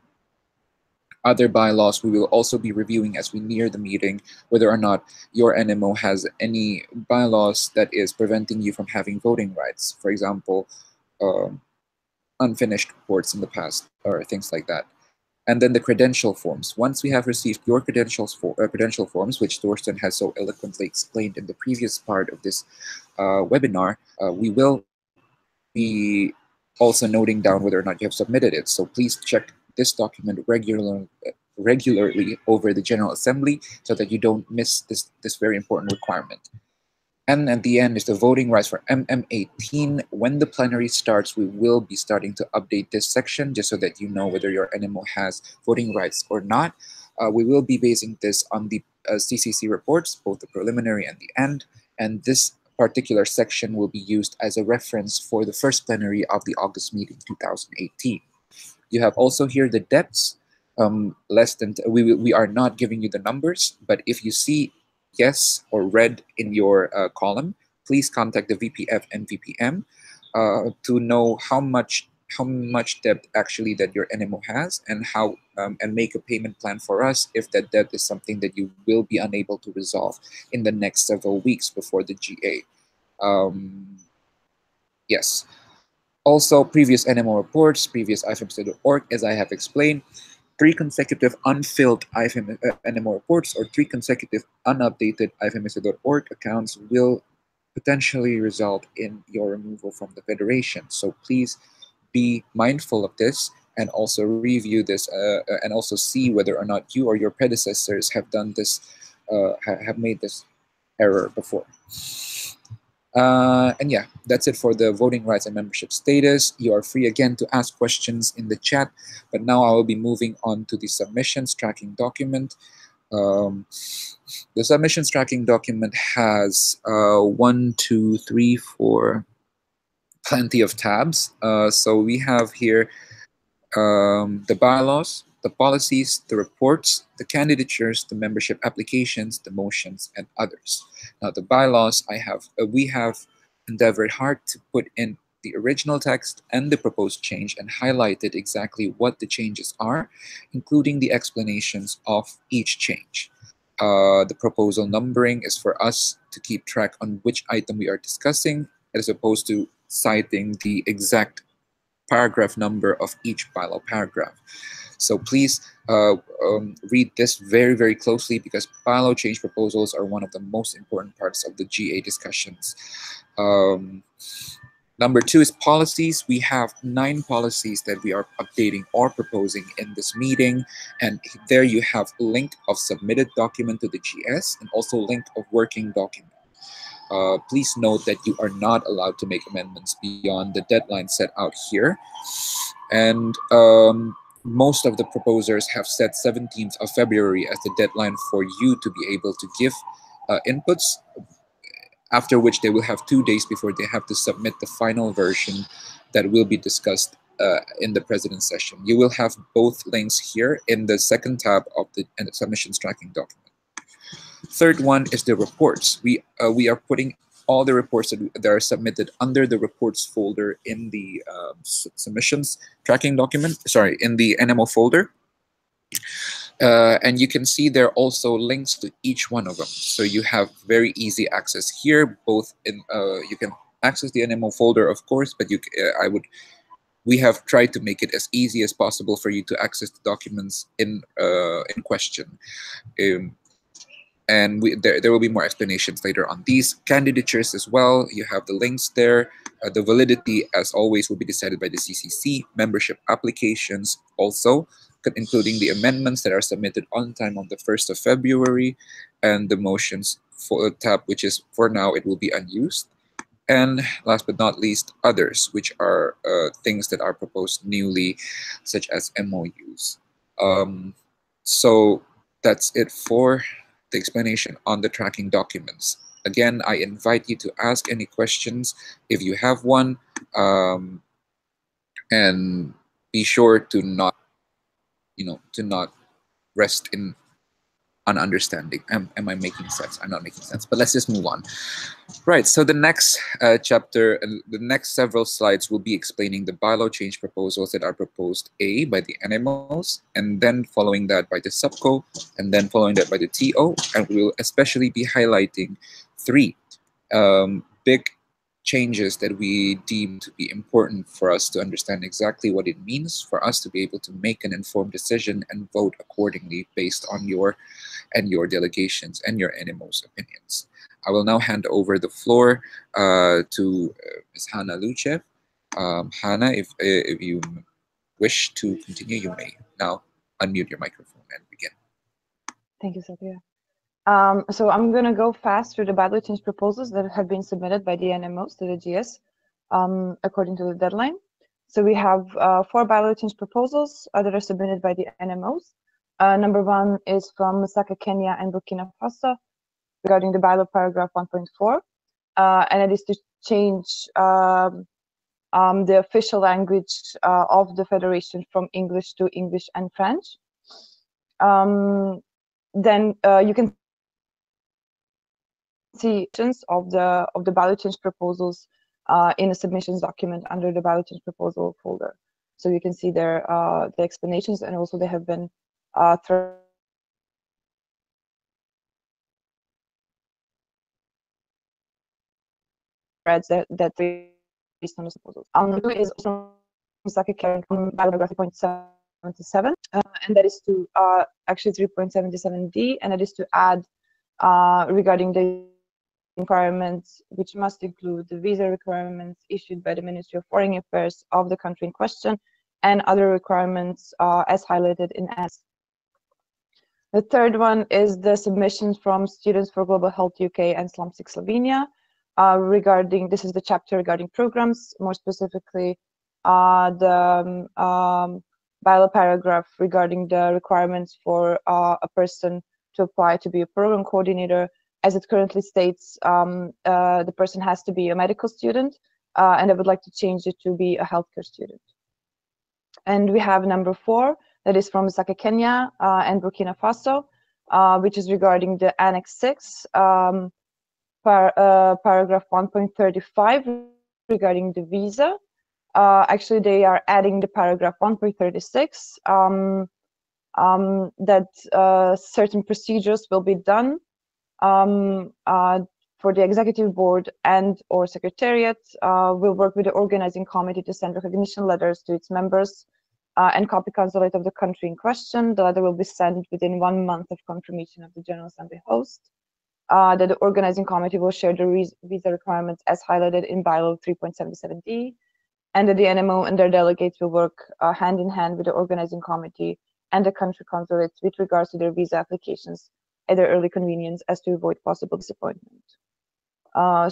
Other bylaws we will also be reviewing as we near the meeting, whether or not your NMO has any bylaws that is preventing you from having voting rights. For example, unfinished reports in the past or things like that. And then the credential forms. Once we have received your credential forms, which Thorsten has so eloquently explained in the previous part of this webinar, we will be also noting down whether or not you have submitted it. So please check this document regularly over the General Assembly so that you don't miss this very important requirement. And at the end is the voting rights for MM18. When the plenary starts, we will be starting to update this section just so that you know whether your NMO has voting rights or not. We will be basing this on the CCC reports, both the preliminary and the end, and this particular section will be used as a reference for the first plenary of the August meeting 2018. You have also here the depths. We are not giving you the numbers, but if you see yes or red in your column, please contact the VPF and VPM to know how much debt actually that your NMO has, and how and make a payment plan for us if that debt is something that you will be unable to resolve in the next several weeks before the GA. Yes. Also, previous NMO reports, previous IFMSA.org, as I have explained, 3 consecutive unfilled NMO reports or 3 consecutive unupdated IFMSA.org accounts will potentially result in your removal from the federation. So please be mindful of this and also review this and also see whether or not you or your predecessors have done this, have made this error before. And yeah, that's it for the voting rights and membership status. You are free again to ask questions in the chat, but now I will be moving on to the submissions tracking document. The submissions tracking document has 1, 2, 3, 4, plenty of tabs. So we have here the bylaws, the policies, the reports, the candidatures, the membership applications, the motions, and others. Now, the bylaws, we have endeavored hard to put in the original text and the proposed change and highlighted exactly what the changes are, including the explanations of each change. The proposal numbering is for us to keep track on which item we are discussing, as opposed to citing the exact paragraph number of each bylaw paragraph. So please read this very, very closely, because bylaw change proposals are one of the most important parts of the GA discussions. Number 2 is policies. We have 9 policies that we are updating or proposing in this meeting. And there you have a link of submitted document to the GS and also link of working document. Please note that you are not allowed to make amendments beyond the deadline set out here. And most of the proposers have set 17th of February as the deadline for you to be able to give inputs, after which they will have 2 days before they have to submit the final version that will be discussed in the President's session. You will have both links here in the second tab of the submissions tracking document. Third one is the reports. We are putting all the reports that are submitted under the reports folder in the submissions tracking document, sorry, in the NMO folder. And you can see there are also links to each one of them. So you have very easy access here, both in, you can access the NMO folder, of course, but we have tried to make it as easy as possible for you to access the documents in question. And there will be more explanations later on these candidatures as well. You have the links there. The validity, as always, will be decided by the CCC. Membership applications also, including the amendments that are submitted on time on the 1st of February, and the motions for tab, which is for now it will be unused. And last but not least, others, which are things that are proposed newly, such as MOUs. So that's it for the explanation on the tracking documents. Again, I invite you to ask any questions if you have one, and be sure to not, to not rest in understanding. Am I making sense? I'm not making sense, but let's just move on. Right, so the next chapter, the next several slides will be explaining the bylaw change proposals that are proposed by the NMOs, and then following that by the SUBCO, and then following that by the TO, and we will especially be highlighting 3 big changes that we deem to be important for us to understand exactly what it means for us to be able to make an informed decision and vote accordingly based on your delegations and your NMO's opinions. I will now hand over the floor to Ms. Hannah Luchev. Hannah, if you wish to continue, you may now unmute your microphone and begin. Thank you, Sophia. So I'm going to go fast through the bylaw change proposals that have been submitted by the NMOs to the GS according to the deadline. So we have 4 bylaw change proposals that are submitted by the NMOs. Number 1 is from Lusaka, Kenya and Burkina Faso regarding the bylaw paragraph 1.4, and it is to change the official language of the Federation from English to English and French. Then you can see of the bylaw change proposals in a submissions document under the bylaw change proposal folder. So you can see there the explanations, and also they have been threads that based on the proposals. Two is also paragraph 3.77, and that is to actually 3.77D, and that is to add regarding the requirements, which must include the visa requirements issued by the Ministry of Foreign Affairs of the country in question, and other requirements as highlighted in S. The third one is the submissions from Students for Global Health UK and Slum 6 Slovenia regarding, this is the chapter regarding programs, more specifically the bylaw paragraph regarding the requirements for a person to apply to be a program coordinator. As it currently states, the person has to be a medical student, and I would like to change it to be a healthcare student. And we have number 4, that is from Lusaka, Kenya and Burkina Faso, which is regarding the Annex 6, paragraph 1.35 regarding the visa. Actually, they are adding the paragraph 1.36 that certain procedures will be done for the executive board and or secretariat. Will work with the organizing committee to send recognition letters to its members and copy consulate of the country in question. The letter will be sent within 1 month of confirmation of the General Assembly host. That the organizing committee will share the visa requirements as highlighted in bylaw 3.77D, and that the NMO and their delegates will work hand in hand with the organizing committee and the country consulates with regards to their visa applications at their early convenience as to avoid possible disappointment.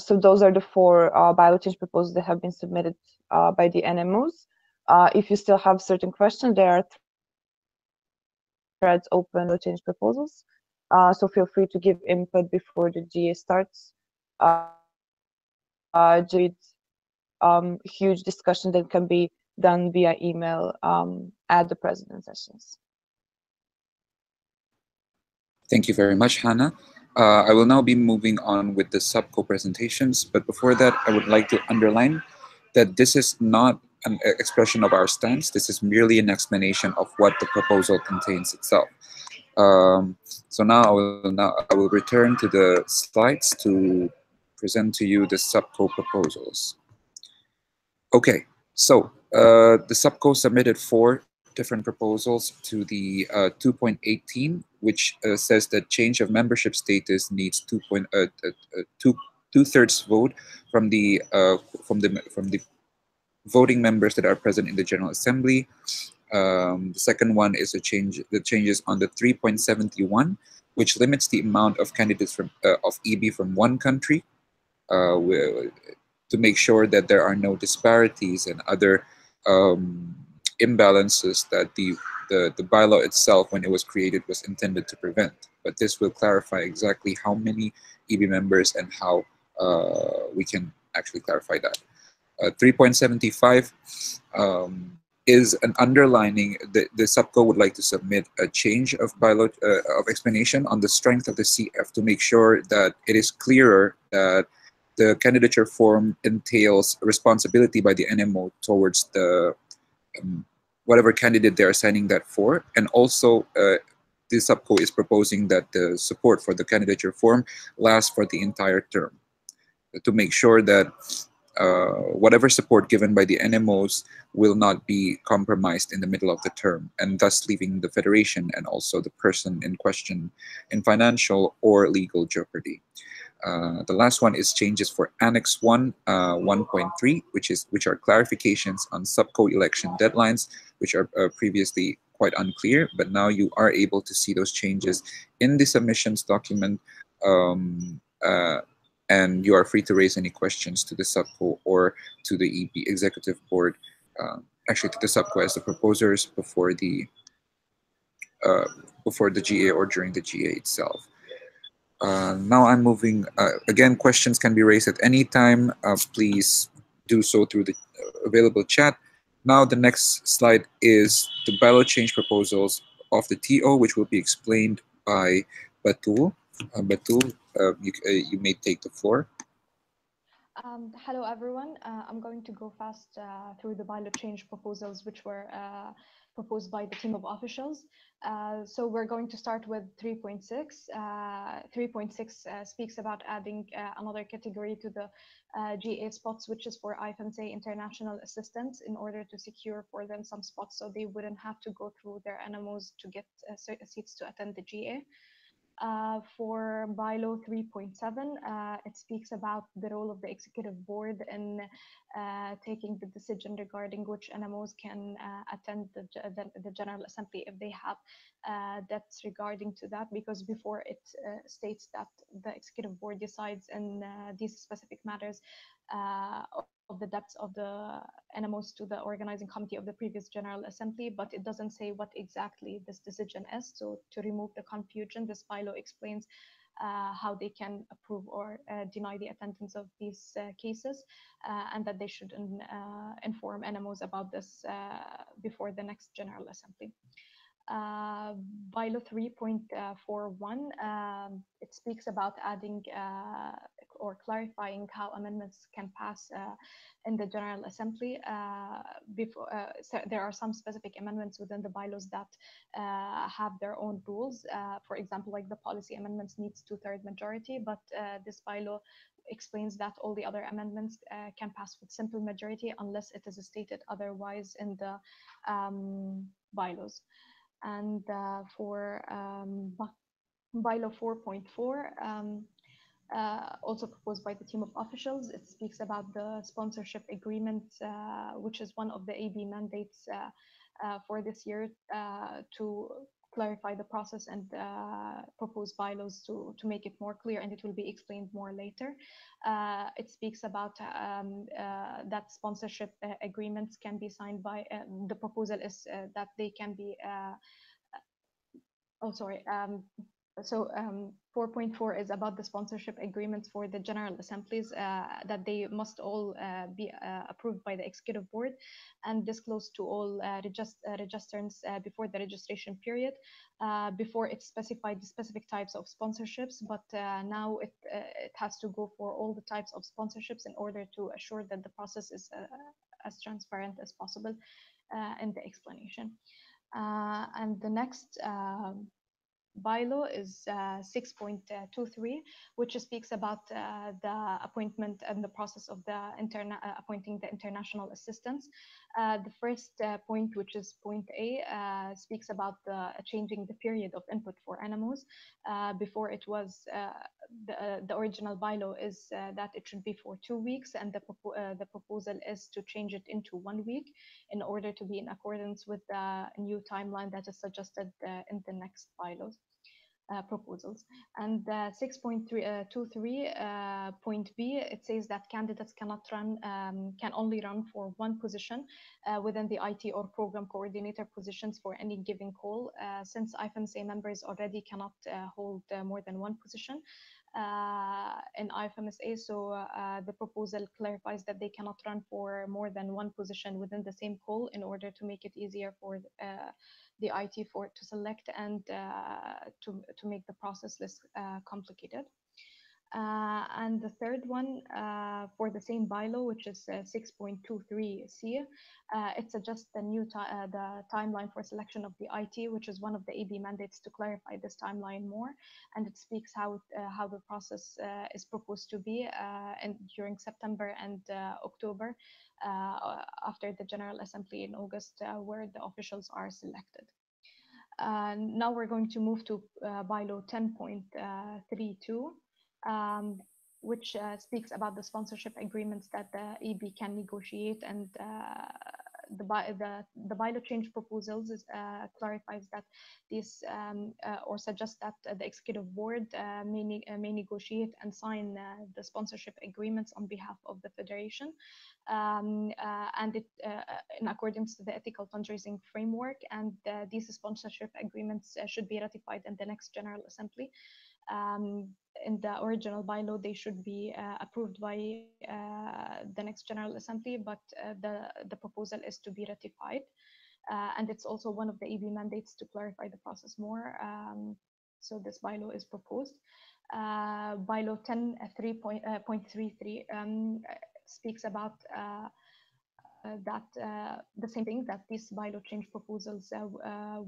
So those are the 4 bylaw change proposals that have been submitted by the NMOs. If you still have certain questions, there are threads open to change proposals. So feel free to give input before the GA starts. Huge discussion that can be done via email at the president sessions. Thank you very much, Hannah. I will now be moving on with the SUBCO presentations, but before that, I would like to underline that this is not an expression of our stance. This is merely an explanation of what the proposal contains itself. So now I will return to the slides to present to you the SUBCO proposals. Okay, so the SUBCO submitted 4 different proposals to the 2.18 which says that change of membership status needs two-thirds vote from the voting members that are present in the General Assembly. The second one is the changes on the 3.71, which limits the amount of candidates from of EB from one country, to make sure that there are no disparities and other imbalances that the bylaw itself, when it was created, was intended to prevent. But this will clarify exactly how many EB members and how we can actually clarify that. 3.75 is an underlining. The subco would like to submit a change of bylaw of explanation on the strength of the CF to make sure that it is clearer that the candidature form entails responsibility by the NMO towards the whatever candidate they are signing that for, and also the subco is proposing that the support for the candidature form lasts for the entire term, to make sure that whatever support given by the NMOs will not be compromised in the middle of the term, and thus leaving the federation and also the person in question in financial or legal jeopardy. The last one is changes for Annex 1, 1.3, which are clarifications on subco election deadlines, which are previously quite unclear, but now you are able to see those changes in the submissions document. And you are free to raise any questions to the subco or to the EB executive board, actually to the subco as the proposers before the GA or during the GA itself. Now I'm moving, again, questions can be raised at any time. Please do so through the available chat. Now the next slide is the bylaw change proposals of the TO, which will be explained by Batul. Batul, you may take the floor. Hello, everyone. I'm going to go fast through the bylaw change proposals, which were proposed by the team of officials. So we're going to start with 3.6. 3.6 speaks about adding another category to the GA spots, which is for IFMSA international assistance, in order to secure for them some spots so they wouldn't have to go through their NMOs to get seats to attend the GA. For bylaw 3.7, it speaks about the role of the executive board in taking the decision regarding which NMOs can attend the General Assembly if they have debts regarding to that, because before it states that the executive board decides in these specific matters of the debts of the NMOs to the organizing committee of the previous General Assembly, but it doesn't say what exactly this decision is. So to remove the confusion, this bylaw explains how they can approve or deny the attendance of these cases, and that they should inform NMOs about this before the next General Assembly. Bylaw 3.41, it speaks about adding or clarifying how amendments can pass in the General Assembly. So there are some specific amendments within the bylaws that have their own rules. For example, like the policy amendments needs 2/3 majority, but this bylaw explains that all the other amendments can pass with simple majority unless it is stated otherwise in the bylaws. And for bylaw 4.4, also proposed by the team of officials, it speaks about the sponsorship agreement, which is one of the AB mandates for this year, to clarify the process and propose bylaws to make it more clear, and it will be explained more later. It speaks about that sponsorship agreements can be signed by, the proposal is that they can be, oh, sorry. So 4.4 is about the sponsorship agreements for the General Assemblies, that they must all be approved by the Executive Board and disclosed to all registrants before the registration period. Before it specified the specific types of sponsorships, but now it has to go for all the types of sponsorships in order to assure that the process is as transparent as possible in the explanation. And the next bylaw is 6.23, which speaks about the appointment and the process of the appointing the international assistants. The first point, which is point A, speaks about changing the period of input for NMOs. Before it was the original bylaw is that it should be for 2 weeks, and the proposal is to change it into 1 week in order to be in accordance with the new timeline that is suggested in the next bylaws. Proposals. And 6.23 point B, it says that candidates cannot run, can only run for one position within the IT or program coordinator positions for any given call. Since IFMSA members already cannot hold more than one position in IFMSA, so the proposal clarifies that they cannot run for more than one position within the same call in order to make it easier for the IT to select and to make the process less complicated. And the third one for the same bylaw, which is 6.23C, it suggests the new the timeline for selection of the IT, which is one of the AB mandates to clarify this timeline more, and it speaks how the process is proposed to be during September and October after the General Assembly in August, where the officials are selected. Now we're going to move to bylaw 10.32. Which speaks about the sponsorship agreements that the EB can negotiate, and the bylaw change proposals clarifies that this or suggests that the executive board may negotiate and sign the sponsorship agreements on behalf of the federation, and it in accordance to the ethical fundraising framework, and these sponsorship agreements should be ratified in the next General Assembly. In the original bylaw, they should be approved by the next General Assembly, but the proposal is to be ratified. And it's also one of the EB mandates to clarify the process more. So this bylaw is proposed. Bylaw 10.33 speaks about that the same thing, that these bylaw change proposals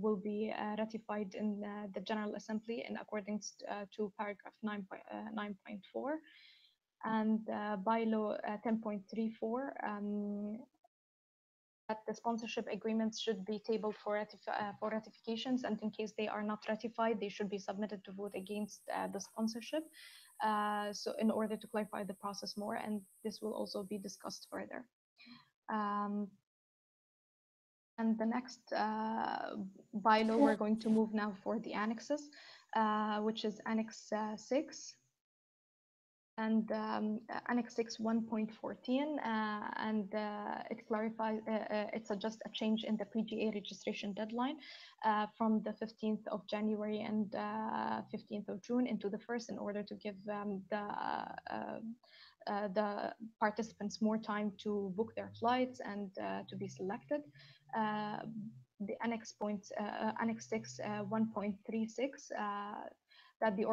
will be ratified in the General Assembly in accordance to paragraph 9.4, and bylaw 10.34 that the sponsorship agreements should be tabled for ratifications, and in case they are not ratified, they should be submitted to vote against the sponsorship. So in order to clarify the process more, and this will also be discussed further. And the next bylaw, we're going to move now for the annexes, which is Annex 6 and Annex 6 1.14, and it clarifies, it suggests a change in the PGA registration deadline from the 15th of January and 15th of June into the 1st, in order to give the participants more time to book their flights and to be selected. The Annex 6 1.36 that the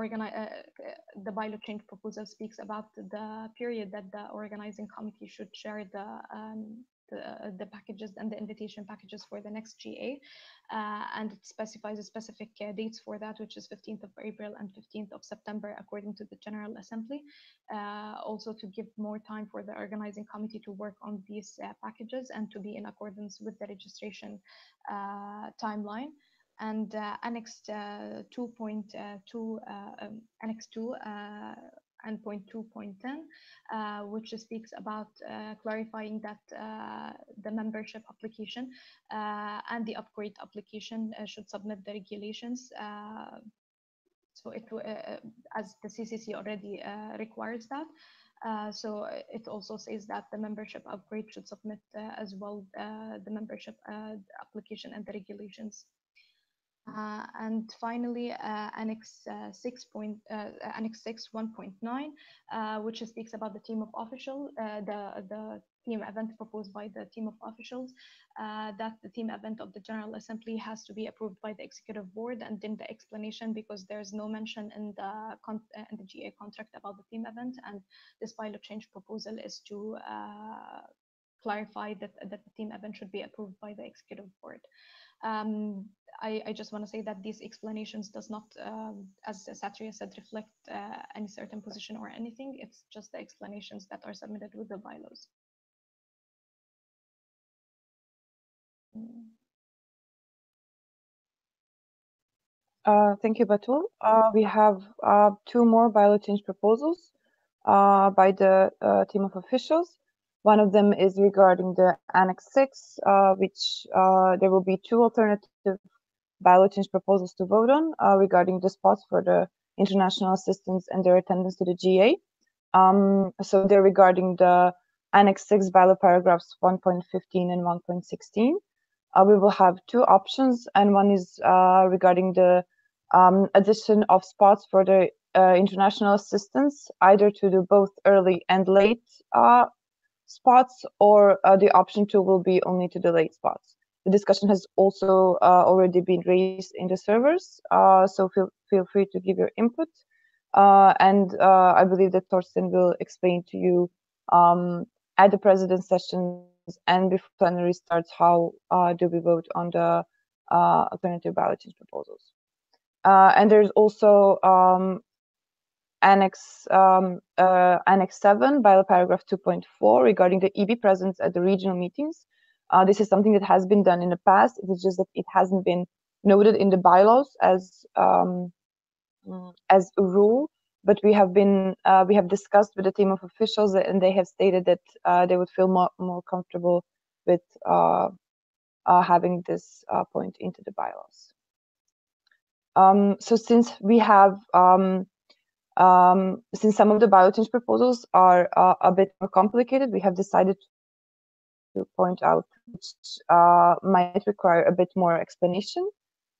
bylaw change proposal speaks about the period that the organizing committee should share the packages and the invitation packages for the next GA, and it specifies specific dates for that, which is 15th of April and 15th of September, according to the General Assembly. Also to give more time for the organizing committee to work on these packages and to be in accordance with the registration timeline. And Annex 2.2, Annex 2 and point 2.10, which speaks about clarifying that the membership application and the upgrade application should submit the regulations. So it, as the CCC already requires that. So it also says that the membership upgrade should submit as well the membership application and the regulations. And finally, Annex 6 1.9, which speaks about the team of officials, the team event proposed by the team of officials, that the team event of the General Assembly has to be approved by the Executive Board, and in the explanation, because there's no mention in the GA contract about the team event, and this bylaw change proposal is to clarify that the team event should be approved by the Executive Board. I just want to say that these explanations does not, as Satria said, reflect any certain position or anything. It's just the explanations that are submitted with the bylaws. Thank you, Batul. We have two more bylaw change proposals by the team of officials. One of them is regarding the Annex 6, which there will be two alternative bylaw change proposals to vote on regarding the spots for the international assistants and their attendance to the GA. So they're regarding the Annex 6 bylaw paragraphs 1.15 and 1.16. We will have two options, and one is regarding the addition of spots for the international assistance, either to do both early and late spots, or the option two will be only to the late spots. The discussion has also already been raised in the servers, so feel free to give your input. And I believe that Torsten will explain to you at the president's sessions and before plenary starts how do we vote on the alternative ballot change proposals. And there's also Annex 7, bylaw paragraph 2.4 regarding the EB presence at the regional meetings. This is something that has been done in the past. It is just that it hasn't been noted in the bylaws as a rule. But we have discussed with the team of officials, and they have stated that they would feel more comfortable with having this point into the bylaws. So since we have since some of the bylaw change proposals are a bit more complicated, we have decided to point out which might require a bit more explanation.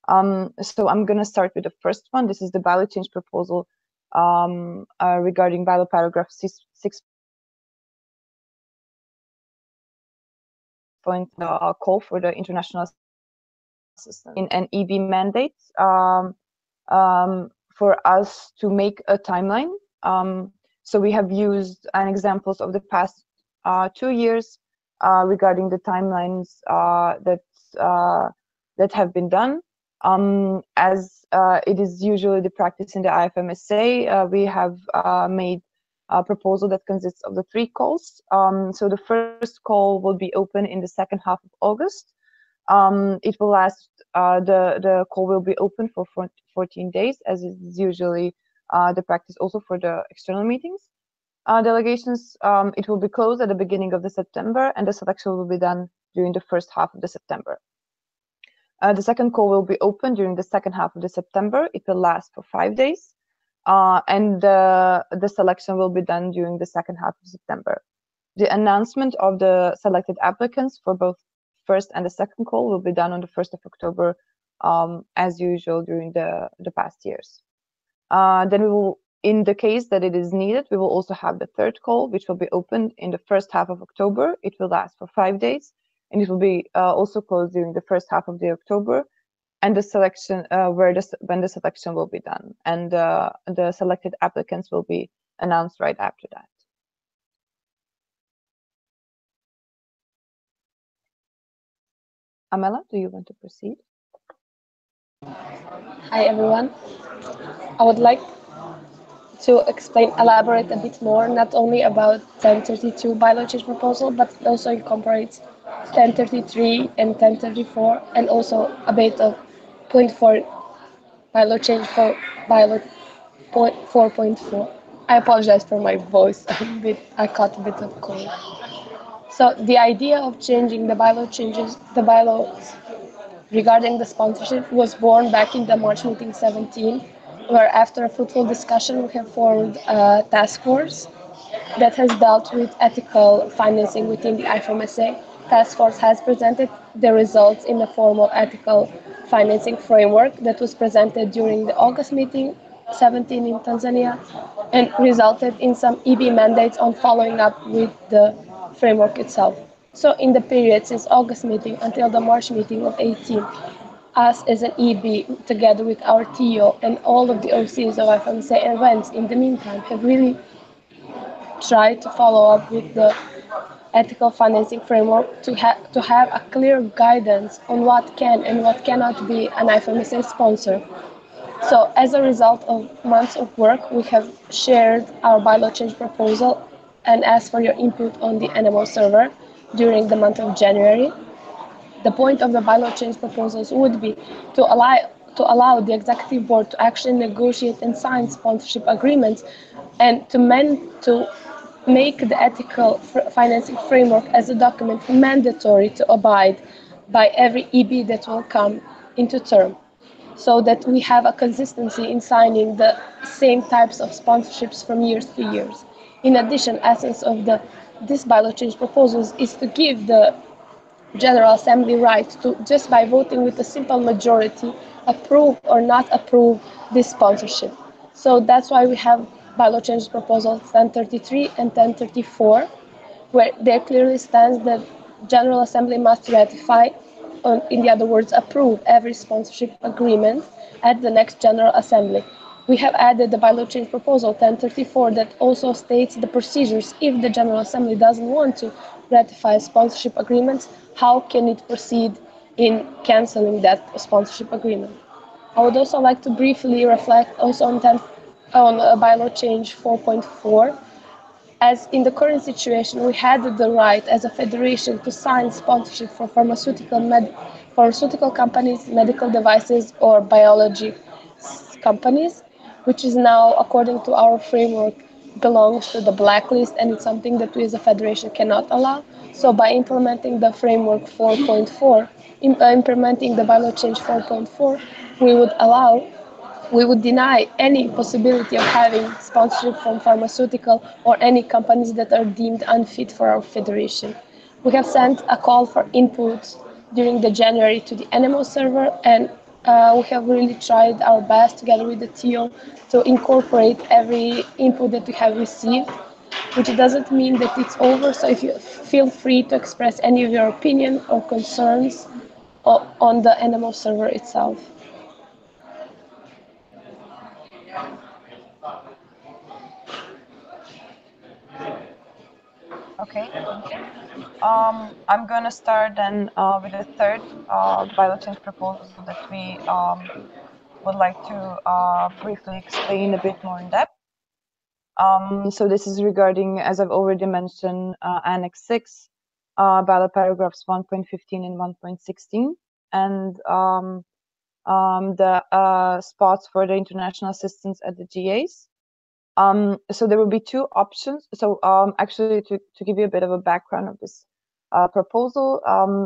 So I'm going to start with the first one. This is the bylaw change proposal regarding bylaw paragraph 6. Point call for the international assistance in an EB mandate for us to make a timeline. So we have used an examples of the past 2 years regarding the timelines that have been done. As it is usually the practice in the IFMSA, we have made a proposal that consists of the 3 calls. So the first call will be open in the second half of August. It will last, the call will be open for 14 days, as is usually the practice also for the external meetings. Delegations, it will be closed at the beginning of the September, and the selection will be done during the first half of the September. The second call will be open during the second half of the September. It will last for 5 days. And the selection will be done during the second half of September. The announcement of the selected applicants for both first and the second call will be done on the 1st of October, as usual during the past years. Then we will, in the case that it is needed, we will also have the third call, which will be opened in the first half of October. It will last for 5 days, and it will be also closed during the first half of the October. And the selection, when the selection will be done, and the selected applicants will be announced right after that. Amela, do you want to proceed? Hi everyone. I would like to elaborate a bit more, not only about 1032 bylaw change proposal, but it also incorporates 1033 and 1034, and also a bit of 0.4 bylaw change for bylaw 4.4. I apologize for my voice. I caught a bit of cold. So the idea of changing the bylaws regarding the sponsorship was born back in the March meeting 17, where after a fruitful discussion we have formed a task force that has dealt with ethical financing within the IFMSA. Task force has presented the results in the form of ethical financing framework that was presented during the August meeting 17 in Tanzania, and resulted in some EB mandates on following up with the framework itself. So in the period since August meeting until the March meeting of 18, us as an EB, together with our TO and all of the OCs of IFMSA events in the meantime, have really tried to follow up with the ethical financing framework to have a clear guidance on what can and what cannot be an IFMSA sponsor. So as a result of months of work, we have shared our bylaw change proposal and asked for your input on the NMO server during the month of January. The point of the bylaw change proposals would be to allow the executive board to actually negotiate and sign sponsorship agreements, and to make the ethical financing framework as a document mandatory to abide by every EB that will come into term, so that we have a consistency in signing the same types of sponsorships from years to years. In addition, essence of this bylaw change proposals is to give the General Assembly right to, just by voting with a simple majority, approve or not approve this sponsorship. So that's why we have bylaw change proposals 1033 and 1034, where there clearly stands that General Assembly must ratify, or in other words, approve every sponsorship agreement at the next General Assembly. We have added the bylaw change proposal 1034 that also states the procedures if the General Assembly doesn't want to ratify sponsorship agreements, how can it proceed in canceling that sponsorship agreement. I would also like to briefly reflect also on bylaw change 4.4. As in the current situation, we had the right as a federation to sign sponsorship for pharmaceutical companies, medical devices, or biology companies, which is now, according to our framework, belongs to the blacklist, and it's something that we as a federation cannot allow. So by implementing the framework 4.4, implementing the bylaw change 4.4, we would deny any possibility of having sponsorship from pharmaceutical or any companies that are deemed unfit for our federation. We have sent a call for inputs during the January to the NMO server, and we have really tried our best together with the TO to incorporate every input that we have received, which doesn't mean that it's over. So if you feel free to express any of your opinion or concerns on the NMO server itself. Okay, thank you. I'm going to start then with the third bylaw change proposal that we would like to briefly explain a bit more in depth. So this is regarding, as I've already mentioned, Annex 6, bylaw paragraphs 1.15 and 1.16, and the spots for the international assistance at the GAs. So there will be two options. So actually, to give you a bit of a background of this proposal,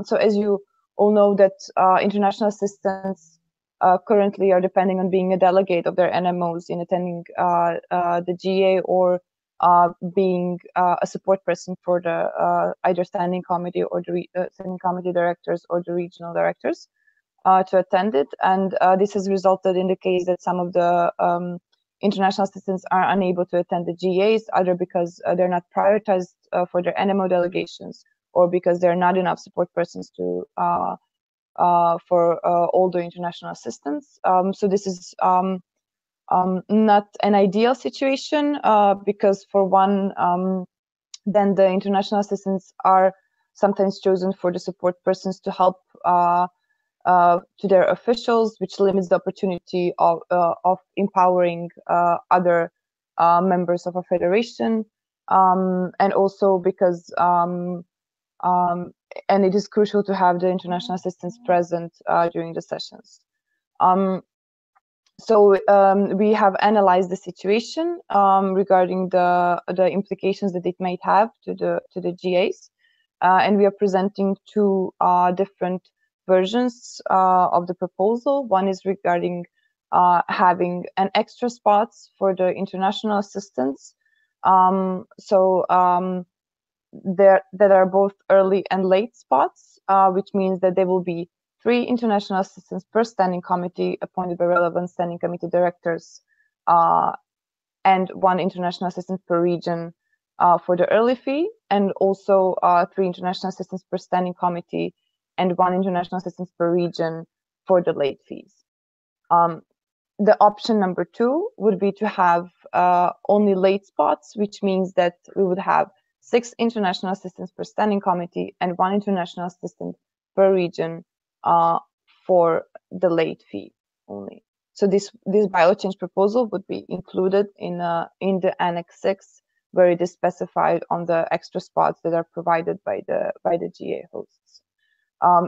so as you all know that international assistants currently are depending on being a delegate of their NMOs in attending the GA, or being a support person for the either standing committee or the standing committee directors or the regional directors to attend it. And this has resulted in the case that some of the international assistants are unable to attend the GAs, either because they're not prioritized for their NMO delegations, or because there are not enough support persons to for all the international assistants. So this is not an ideal situation, because for one, then the international assistants are sometimes chosen for the support persons to help to their officials, which limits the opportunity of empowering other members of a federation, and also because and it is crucial to have the international assistants present during the sessions. So we have analyzed the situation regarding the implications that it might have to the GAs, and we are presenting two different versions of the proposal. One is regarding having an extra spots for the international assistants. That are both early and late spots, which means that there will be 3 international assistants per standing committee appointed by relevant standing committee directors, and 1 international assistant per region for the early fee, and also 3 international assistants per standing committee and 1 international assistant per region for the late fees. The option number 2 would be to have only late spots, which means that we would have 6 international assistants per standing committee and 1 international assistant per region for the late fee only. So this bylaw change proposal would be included in the Annex 6, where it is specified on the extra spots that are provided by the GA hosts.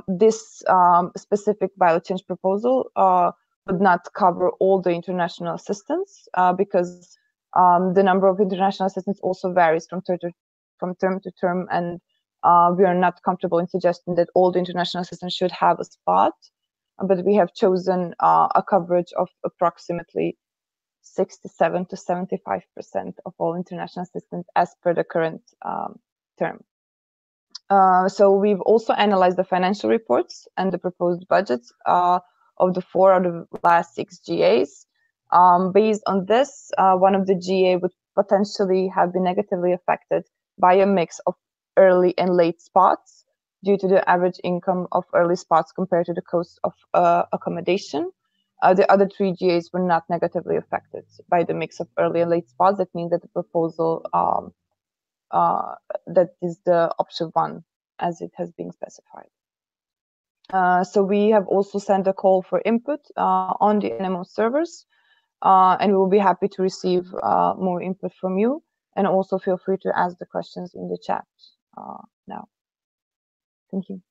This specific ballot change proposal would not cover all the international assistance because the number of international assistance also varies from term to term, and we are not comfortable in suggesting that all the international assistance should have a spot, but we have chosen a coverage of approximately 67 to 75% of all international assistance as per the current term. So we've also analyzed the financial reports and the proposed budgets of the 4 out of the last 6 GAs. Based on this, one of the GA would potentially have been negatively affected by a mix of early and late spots due to the average income of early spots compared to the cost of accommodation. The other 3 GAs were not negatively affected by the mix of early and late spots. That means that the proposal that is the option 1 as it has been specified. So we have also sent a call for input on the NMO servers, and we will be happy to receive more input from you, and also feel free to ask the questions in the chat now. Thank you.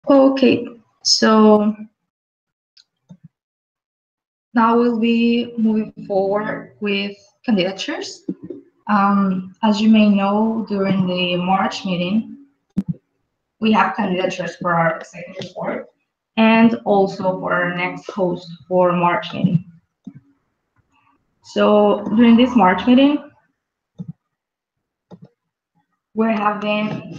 Okay, so now we'll be moving forward with candidatures. As you may know, during the March meeting, we have candidatures for our executive board and also for our next host for March meeting. So during this March meeting, we're having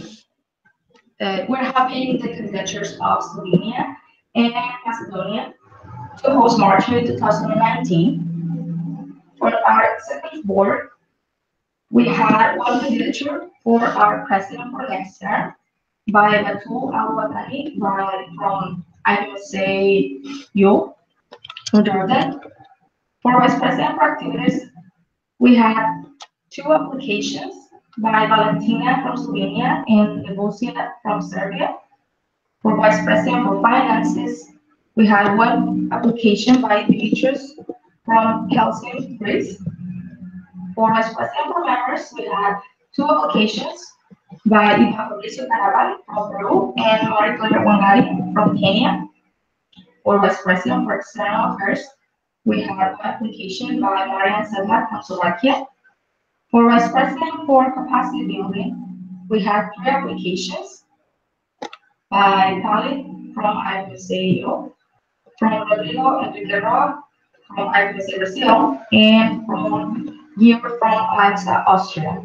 the candidatures of Slovenia and Macedonia to host March meeting 2019. For our executive board, we had 1 candidature for our president for next term by Batul Al-Watani from IFMSA from Jordan. For vice president for activities, we had 2 applications by Valentina from Slovenia and Evosia from Serbia. For vice president for finances, we had 1 application by Dimitris from Helsinki, Greece. For vice president for members, we had 2 applications by Ivan Fabricio Caraval from Peru and Marie-Claire Wangari from Kenya. For vice president for external affairs, we had 1 application by Marian Sedlak from Slovakia. For vice president for capacity building, we had 3 applications by Khalid from IFMSA, from Rodrigo Enrique Roa from IFMSA Brazil, and from Guillermo from IFMSA Austria.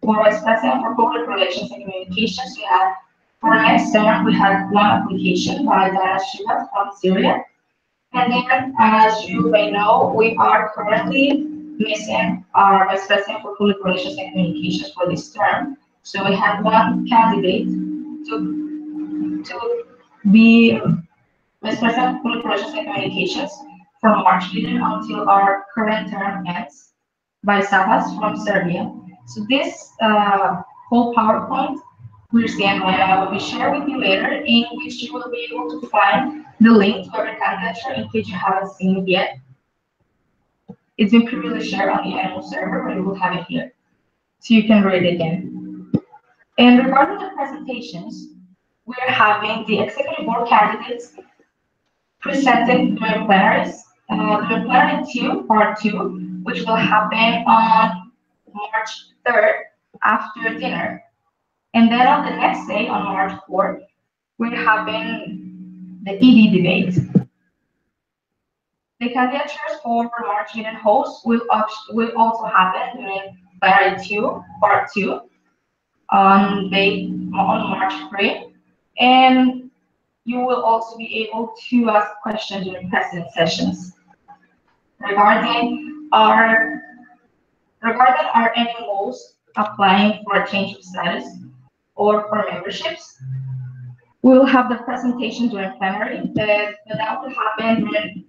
For vice president for public relations and communications, we had for next term we had 1 application by Dana Shiva from Syria. And then, as you may know, we are currently missing our vice president for public relations and communications for this term. So we had 1 candidate to be vice president for public relations and communications from March meeting until our current term ends by Savas from Serbia. So this whole PowerPoint we're seeing right now will be shared with you later, in which you will be able to find the link to our candidature in case you haven't seen it yet. It's been previously shared on the NMO server, but you will have it here, so you can read it again. And regarding the presentations, we're having the executive board candidates presented during plenaries, during plenary 2, part 2, which will happen on March 3rd after dinner. And then on the next day, on March 4th, we're having the ED debate. The candidatures for March meeting hosts will also happen during plenary 2, part 2, on March 3. And you will also be able to ask questions during president sessions. Regarding our NMOs applying for a change of status or for memberships, we will have the presentation during plenary, but that will happen during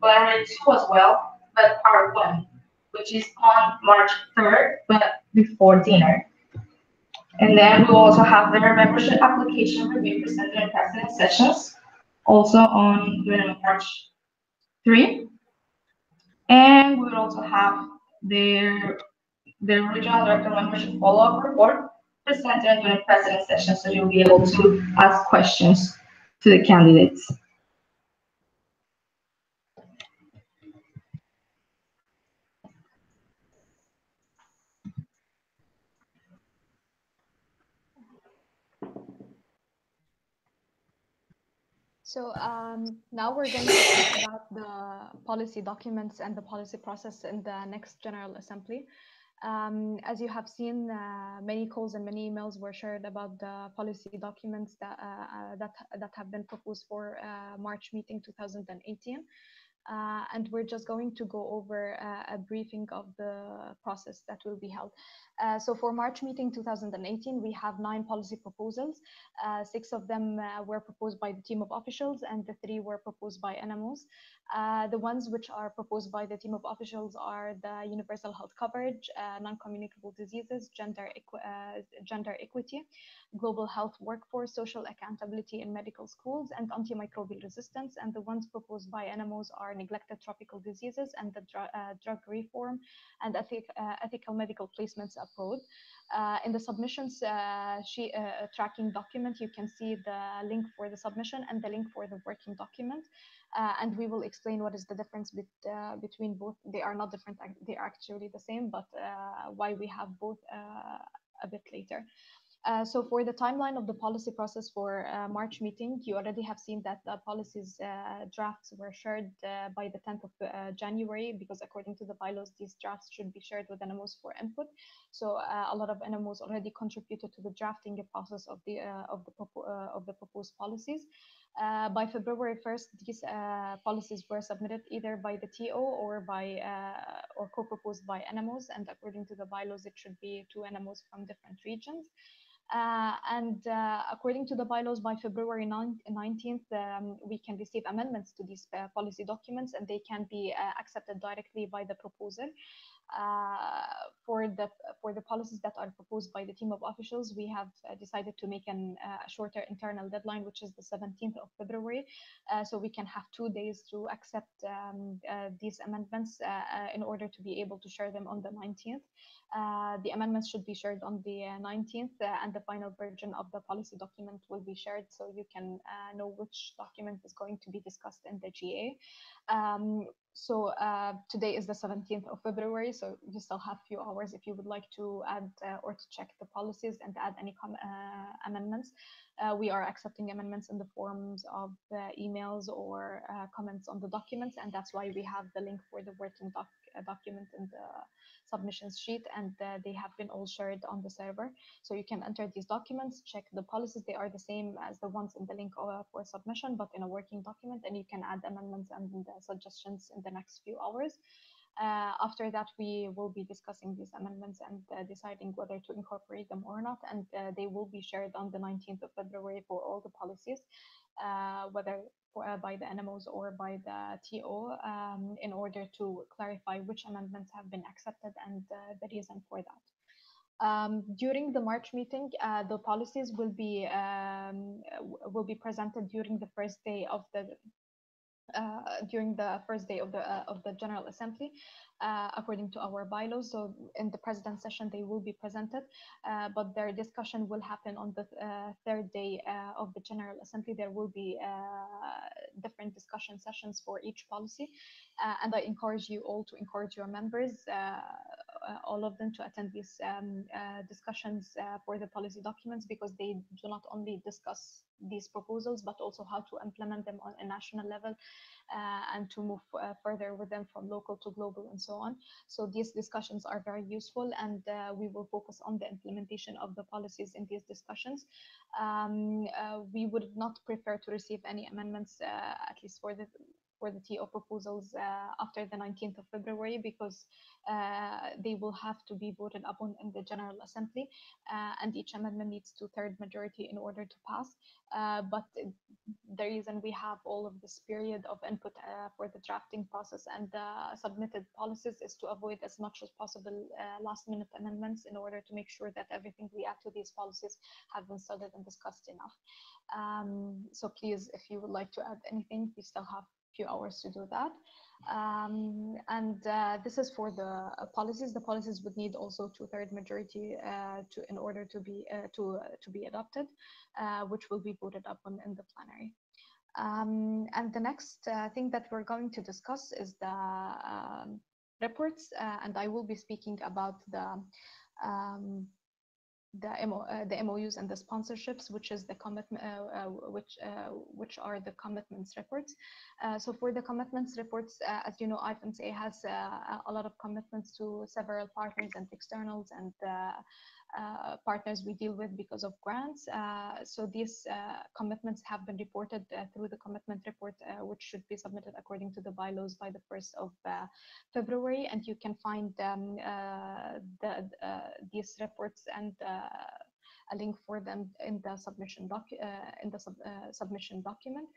plenary 2 as well, but part 1, which is on March 3rd, but before dinner. And then we will also have their membership application review presented in president sessions, also on during March 3. And we will also have the regional director membership follow-up report presented during president session, so you'll be able to ask questions to the candidates. So now we're going to speak about the policy documents and the policy process in the next General Assembly. As you have seen, many calls and many emails were shared about the policy documents that have been proposed for March meeting 2018. And we're just going to go over a briefing of the process that will be held. So for March meeting 2018, we have 9 policy proposals. 6 of them were proposed by the team of officials and the 3 were proposed by NMOs. The ones which are proposed by the team of officials are the universal health coverage, non-communicable diseases, gender equity, global health workforce, social accountability in medical schools, and antimicrobial resistance. And the ones proposed by NMOs are neglected tropical diseases and the drug reform and ethical medical placements abroad. In the submissions tracking document, you can see the link for the submission and the link for the working document. And we will explain what is the difference between both. They are not different, they are actually the same, but why we have both a bit later. So for the timeline of the policy process for March meeting, you already have seen that the policies drafts were shared by the 10th of January, because according to the bylaws, these drafts should be shared with NMOs for input. So a lot of NMOs already contributed to the drafting process of the proposed policies. By February 1st, these policies were submitted either by the TO or or co-proposed by NMOs, and according to the bylaws, it should be 2 NMOs from different regions. According to the bylaws, by February 19th, we can receive amendments to these policy documents, and they can be accepted directly by the proposer. For the policies that are proposed by the team of officials, we have decided to make a shorter internal deadline, which is the 17th of February. So we can have 2 days to accept these amendments in order to be able to share them on the 19th. The amendments should be shared on the 19th, and the final version of the policy document will be shared, so you can know which document is going to be discussed in the GA. So today is the 17th of February, so you still have a few hours if you would like to add or to check the policies and add any amendments. We are accepting amendments in the forms of emails or comments on the documents, and that's why we have the link for the working document in the submissions sheet, and they have been all shared on the server. So you can enter these documents, check the policies. They are the same as the ones in the link for submission, but in a working document, and you can add amendments and suggestions in the next few hours. After that, we will be discussing these amendments and deciding whether to incorporate them or not, and they will be shared on the 19th of February for all the policies, whether by the NMOs or by the TO, in order to clarify which amendments have been accepted and the reason for that. During the March meeting, the policies will be presented during the first day of the General Assembly, according to our bylaws. So in the President's session, they will be presented, but their discussion will happen on the 3rd day of the General Assembly. There will be different discussion sessions for each policy, and I encourage you all to encourage your members, all of them, to attend these discussions for the policy documents, because they do not only discuss these proposals, but also how to implement them on a national level, and to move further with them from local to global and so on. So these discussions are very useful, and we will focus on the implementation of the policies in these discussions. We would not prefer to receive any amendments, at least for the TO proposals, after the 19th of February, because they will have to be voted upon in the General Assembly, and each amendment needs 2/3 majority in order to pass. But the reason we have all of this period of input for the drafting process and the submitted policies is to avoid as much as possible last-minute amendments, in order to make sure that everything we add to these policies have been studied and discussed enough. So please, if you would like to add anything, we still have few hours to do that. This is for the policies. The policies would need also 2/3 majority in order to be adopted, which will be voted upon in the plenary. And the next thing that we're going to discuss is the reports, and I will be speaking about the MOUs and the sponsorships, which is the commitment, which are the commitments reports. So for the commitments reports, as you know, IFMSA has a lot of commitments to several partners and externals and partners we deal with because of grants. So these commitments have been reported through the commitment report, which should be submitted according to the bylaws by the 1st of February. And you can find these reports and a link for them in the submission submission document.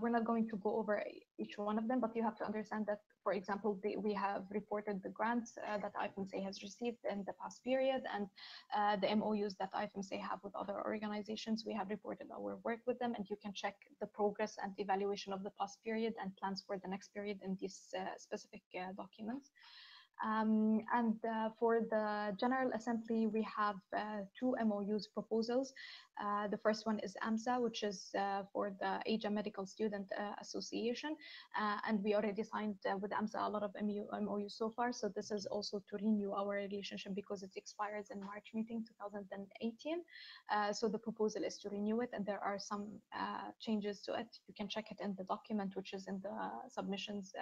We're not going to go over each one of them, but you have to understand that, for example, we have reported the grants that IFMSA has received in the past period, and the MOUs that IFMSA have with other organizations. We have reported our work with them, and you can check the progress and evaluation of the past period and plans for the next period in these specific documents. For the General Assembly, we have 2 MOUs proposals. The first one is AMSA, which is for the Asia Medical Student Association. And we already signed with AMSA a lot of MOUs so far. So this is also to renew our relationship because it expires in March meeting 2018. So the proposal is to renew it, and there are some changes to it. You can check it in the document, which is in the submissions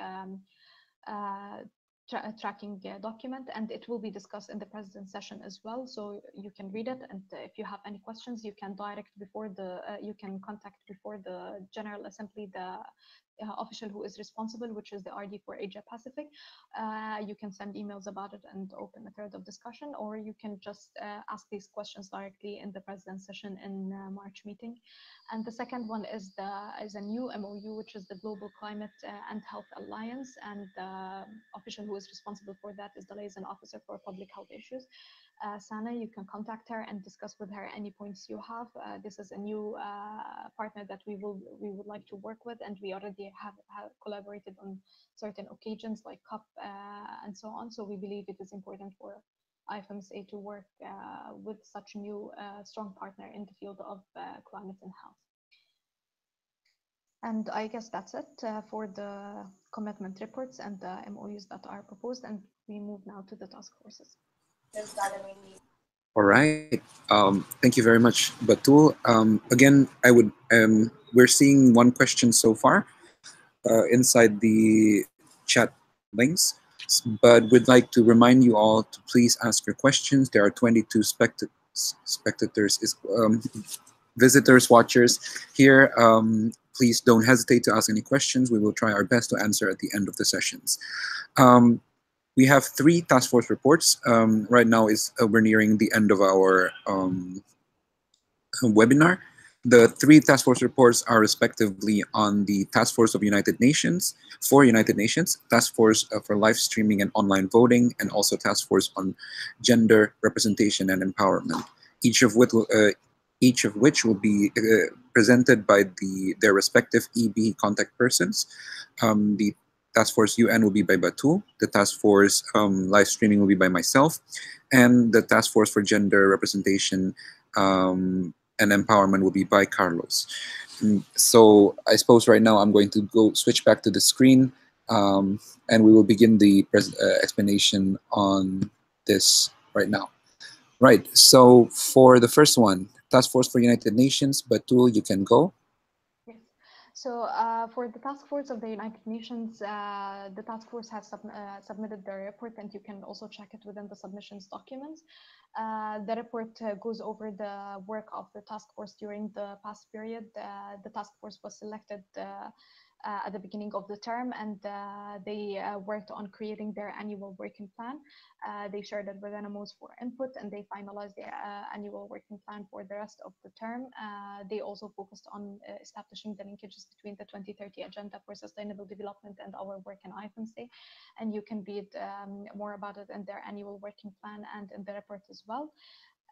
tracking document, and it will be discussed in the president's session as well, so you can read it, and if you have any questions, you can you can contact before the General Assembly the official who is responsible, which is the RD for Asia Pacific. You can send emails about it and open a thread of discussion, or you can just ask these questions directly in the president's session in March meeting. And the second one is a new MOU, which is the Global Climate and Health Alliance, and the official who is responsible for that is the liaison officer for public health issues. Sana, you can contact her and discuss with her any points you have. This is a new partner that we would like to work with, and we already have collaborated on certain occasions like COP and so on. So we believe it is important for IFMSA to work with such a new strong partner in the field of climate and health. And I guess that's it for the commitment reports and the MOUs that are proposed. And we move now to the task forces. All right. Thank you very much, Batul. Again, we're seeing one question so far inside the chat links, but we'd like to remind you all to please ask your questions. There are 22 visitors, watchers here. Please don't hesitate to ask any questions. We will try our best to answer at the end of the sessions. We have 3 task force reports. Right now we're nearing the end of our webinar. The 3 task force reports are respectively on the Task Force of United Nations, for United Nations, Task Force for live streaming and online voting, and also Task Force on gender representation and empowerment. Each of which will be presented by their respective EB contact persons. The Task Force UN will be by Batul, the Task Force live streaming will be by myself, and the Task Force for gender representation and empowerment will be by Carlos. So I suppose right now I'm going to switch back to the screen, and we will begin the explanation on this right now. Right, so for the first one, Task Force for United Nations, Batul, you can go. Yes. So for the Task Force of the United Nations, the Task Force has submitted their report, and you can also check it within the submissions documents. The report goes over the work of the Task Force during the past period. The Task Force was selected at the beginning of the term, and they worked on creating their annual working plan. They shared it with NMOs for input, and they finalized their annual working plan for the rest of the term. They also focused on establishing the linkages between the 2030 Agenda for Sustainable Development and our work in IFMSA. And you can read more about it in their annual working plan and in the report as well.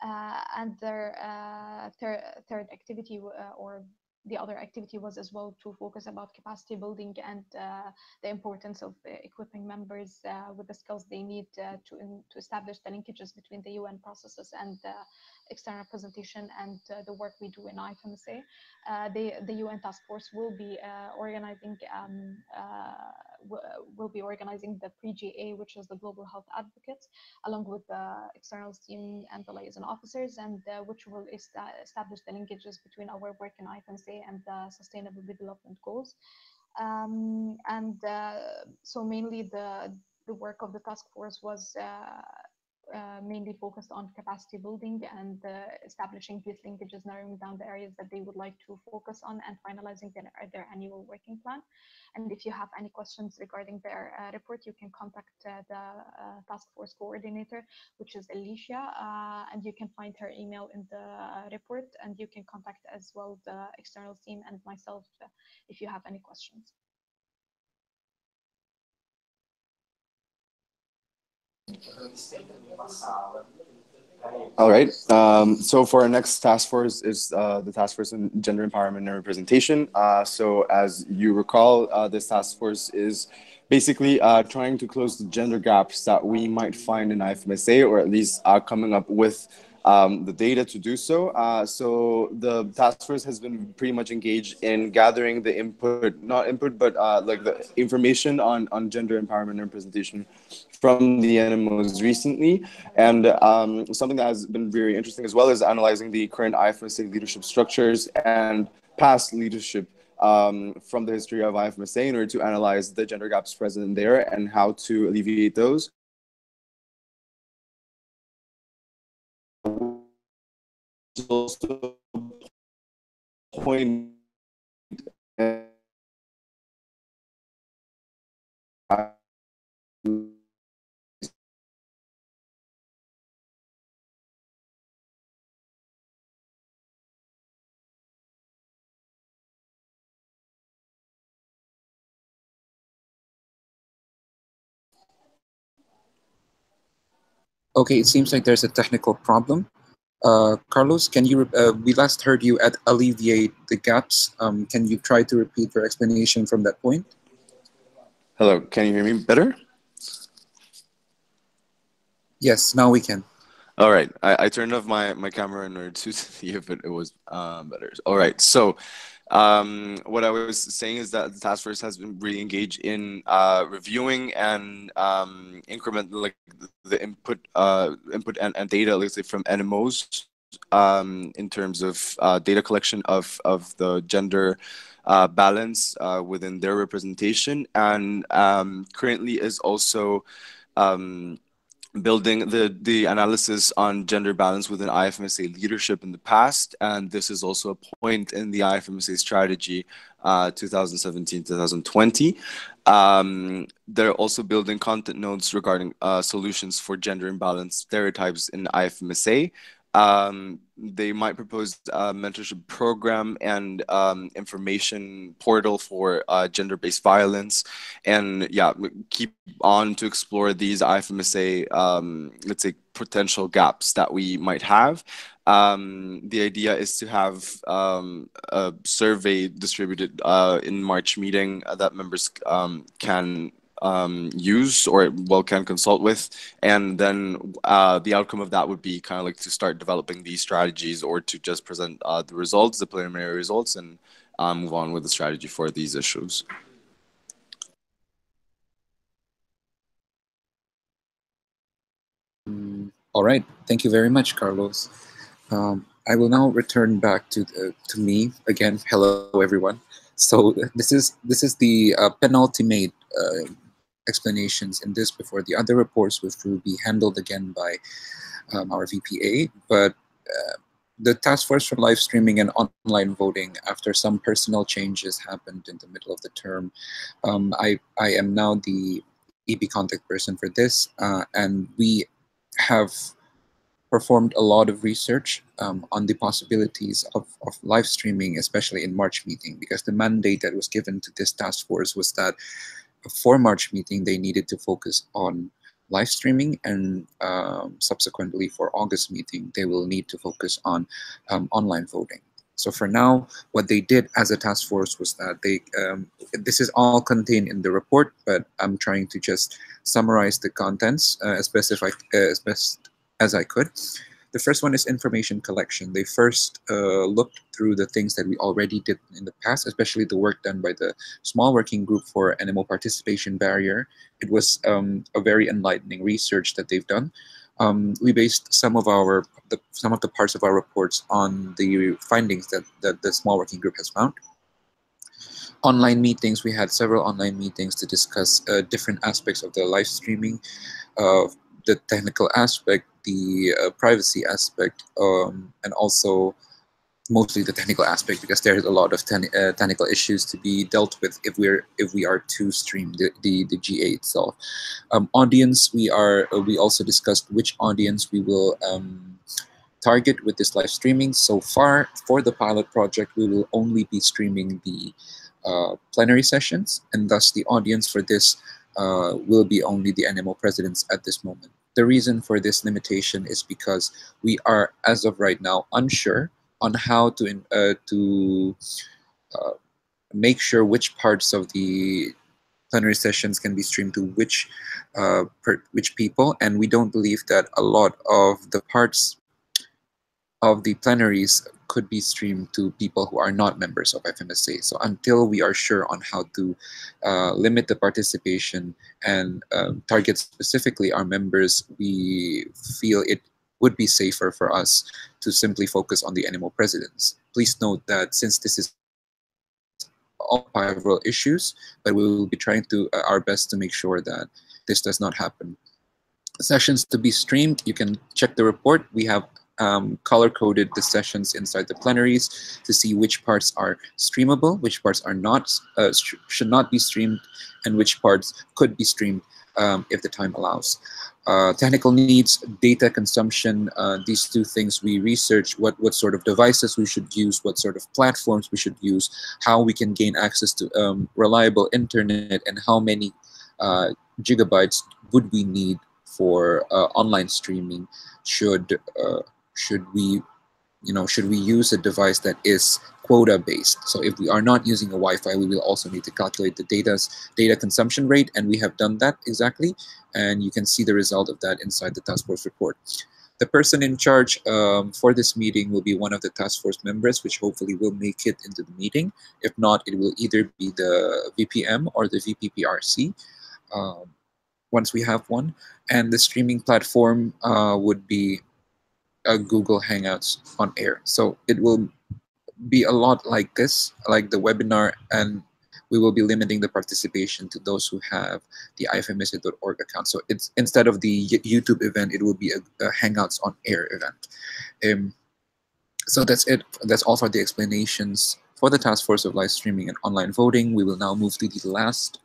And their third activity or the other activity was as well to focus about capacity building and the importance of equipping members with the skills they need to establish the linkages between the UN processes and external representation and the work we do in IFMSA. The UN task force will be organizing the pre-GA, which is the global health advocates, along with the external team and the liaison officers, and which will establish the linkages between our work in IFMSA and the Sustainable Development Goals. So mainly the work of the task force was mainly focused on capacity building and establishing these linkages, narrowing down the areas that they would like to focus on, and finalizing their annual working plan. And if you have any questions regarding their report, you can contact the task force coordinator, which is Alicia, and you can find her email in the report, and you can contact as well the external team and myself if you have any questions. All right. So for our next task force is the task force on gender empowerment and representation. So as you recall, this task force is basically trying to close the gender gaps that we might find in IFMSA, or at least coming up with the data to do so. So the task force has been pretty much engaged in gathering the not input, but like the information on gender empowerment and representation from the NMOs recently. And something that has been very interesting as well is analyzing the current IFMSA leadership structures and past leadership from the history of IFMSA in order to analyze the gender gaps present there and how to alleviate those. Also point Okay, it seems like there's a technical problem. Carlos, can you? We last heard you at alleviate the gaps. Can you try to repeat your explanation from that point? Hello, can you hear me better? Yes, now we can. All right, I turned off my camera in order to see if it was better. All right, so what I was saying is that the task force has been really engaged in reviewing and increment like the input and data, let's say from NMOs, in terms of data collection of the gender balance within their representation, and currently is also building the analysis on gender balance within IFMSA leadership in the past. And this is also a point in the IFMSA strategy 2017-2020. They're also building content nodes regarding solutions for gender imbalance stereotypes in IFMSA. They might propose a mentorship program and information portal for gender-based violence, and yeah, keep on to explore these IFMSA, let's say, potential gaps that we might have. The idea is to have a survey distributed in March meeting that members can use or can consult with, and then the outcome of that would be kind of like to start developing these strategies, or to just present the results, the preliminary results, and move on with the strategy for these issues. All right, thank you very much, Carlos. I will now return back to me again. Hello, everyone. So this is the penultimate explanations in this before the other reports, which will be handled again by our VPA. But the task force for live streaming and online voting, after some personal changes happened in the middle of the term, I am now the EB contact person for this, and we have performed a lot of research on the possibilities of live streaming, especially in March meeting, because the mandate that was given to this task force was that for March meeting, they needed to focus on live streaming, and subsequently for August meeting, they will need to focus on online voting. So for now, what they did as a task force was that they, this is all contained in the report, but I'm trying to just summarize the contents as best as I could. The first one is information collection. They first looked through the things that we already did in the past, especially the work done by the small working group for NMO participation barrier. It was a very enlightening research that they've done. We based some of the parts of our reports on the findings that the small working group has found. Online meetings, we had several online meetings to discuss different aspects of the live streaming, the technical aspect, the privacy aspect, and also mostly the technical aspect, because there's a lot of technical issues to be dealt with if we are to stream the GA itself. Audience, we also discussed which audience we will target with this live streaming. So far, for the pilot project, we will only be streaming the plenary sessions, and thus the audience for this will be only the NMO presidents at this moment. The reason for this limitation is because we are, as of right now, unsure on how to make sure which parts of the plenary sessions can be streamed to which people, and we don't believe that a lot of the parts of the plenaries could be streamed to people who are not members of IFMSA. So until we are sure on how to limit the participation and target specifically our members, we feel it would be safer for us to simply focus on the NMO presidents. Please note that since this is all pivotal issues, but we will be trying to our best to make sure that this does not happen. Sessions to be streamed, you can check the report. We have color-coded the sessions inside the plenaries to see which parts are streamable, which parts are not, should not be streamed, and which parts could be streamed if the time allows. Technical needs, data consumption, these two things we research what sort of devices we should use, what sort of platforms we should use, how we can gain access to reliable internet, and how many gigabytes would we need for online streaming should we use a device that is quota based. So if we are not using a Wi-Fi, we will also need to calculate the data consumption rate, and we have done that exactly, and you can see the result of that inside the task force report. The person in charge for this meeting will be one of the task force members, which hopefully will make it into the meeting. If not, it will either be the VPM or the VPPRC once we have one. And the streaming platform would be Google Hangouts on air. So it will be a lot like this, like the webinar, and we will be limiting the participation to those who have the ifmsa.org account. So it's instead of the YouTube event, it will be a Hangouts on air event. So that's it. That's all for the explanations for the task force of live streaming and online voting. We will now move to the last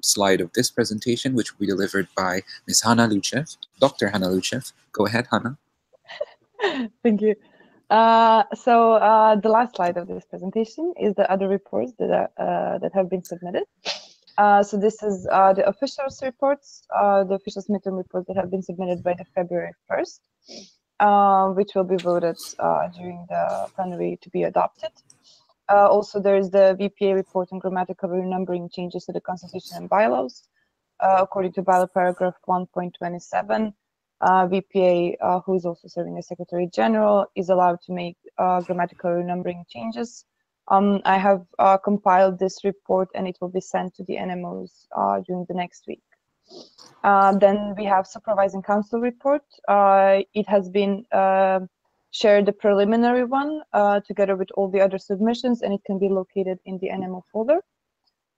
slide of this presentation, which will be delivered by Ms. Hannah Luchev, Dr. Hannah Luchev. Go ahead, Hannah. Thank you. The last slide of this presentation is the other reports that have been submitted. So this is the official reports, the official midterm reports that have been submitted by the February 1st, which will be voted during the plenary to be adopted. Also, there is the VPA report on grammatical renumbering changes to the Constitution and bylaws. According to bylaw paragraph 1.27, VPA, who is also serving as Secretary General, is allowed to make grammatical renumbering changes. I have compiled this report, and it will be sent to the NMOs during the next week. Then we have Supervising Council report. It has been shared, the preliminary one, together with all the other submissions, and it can be located in the NMO folder.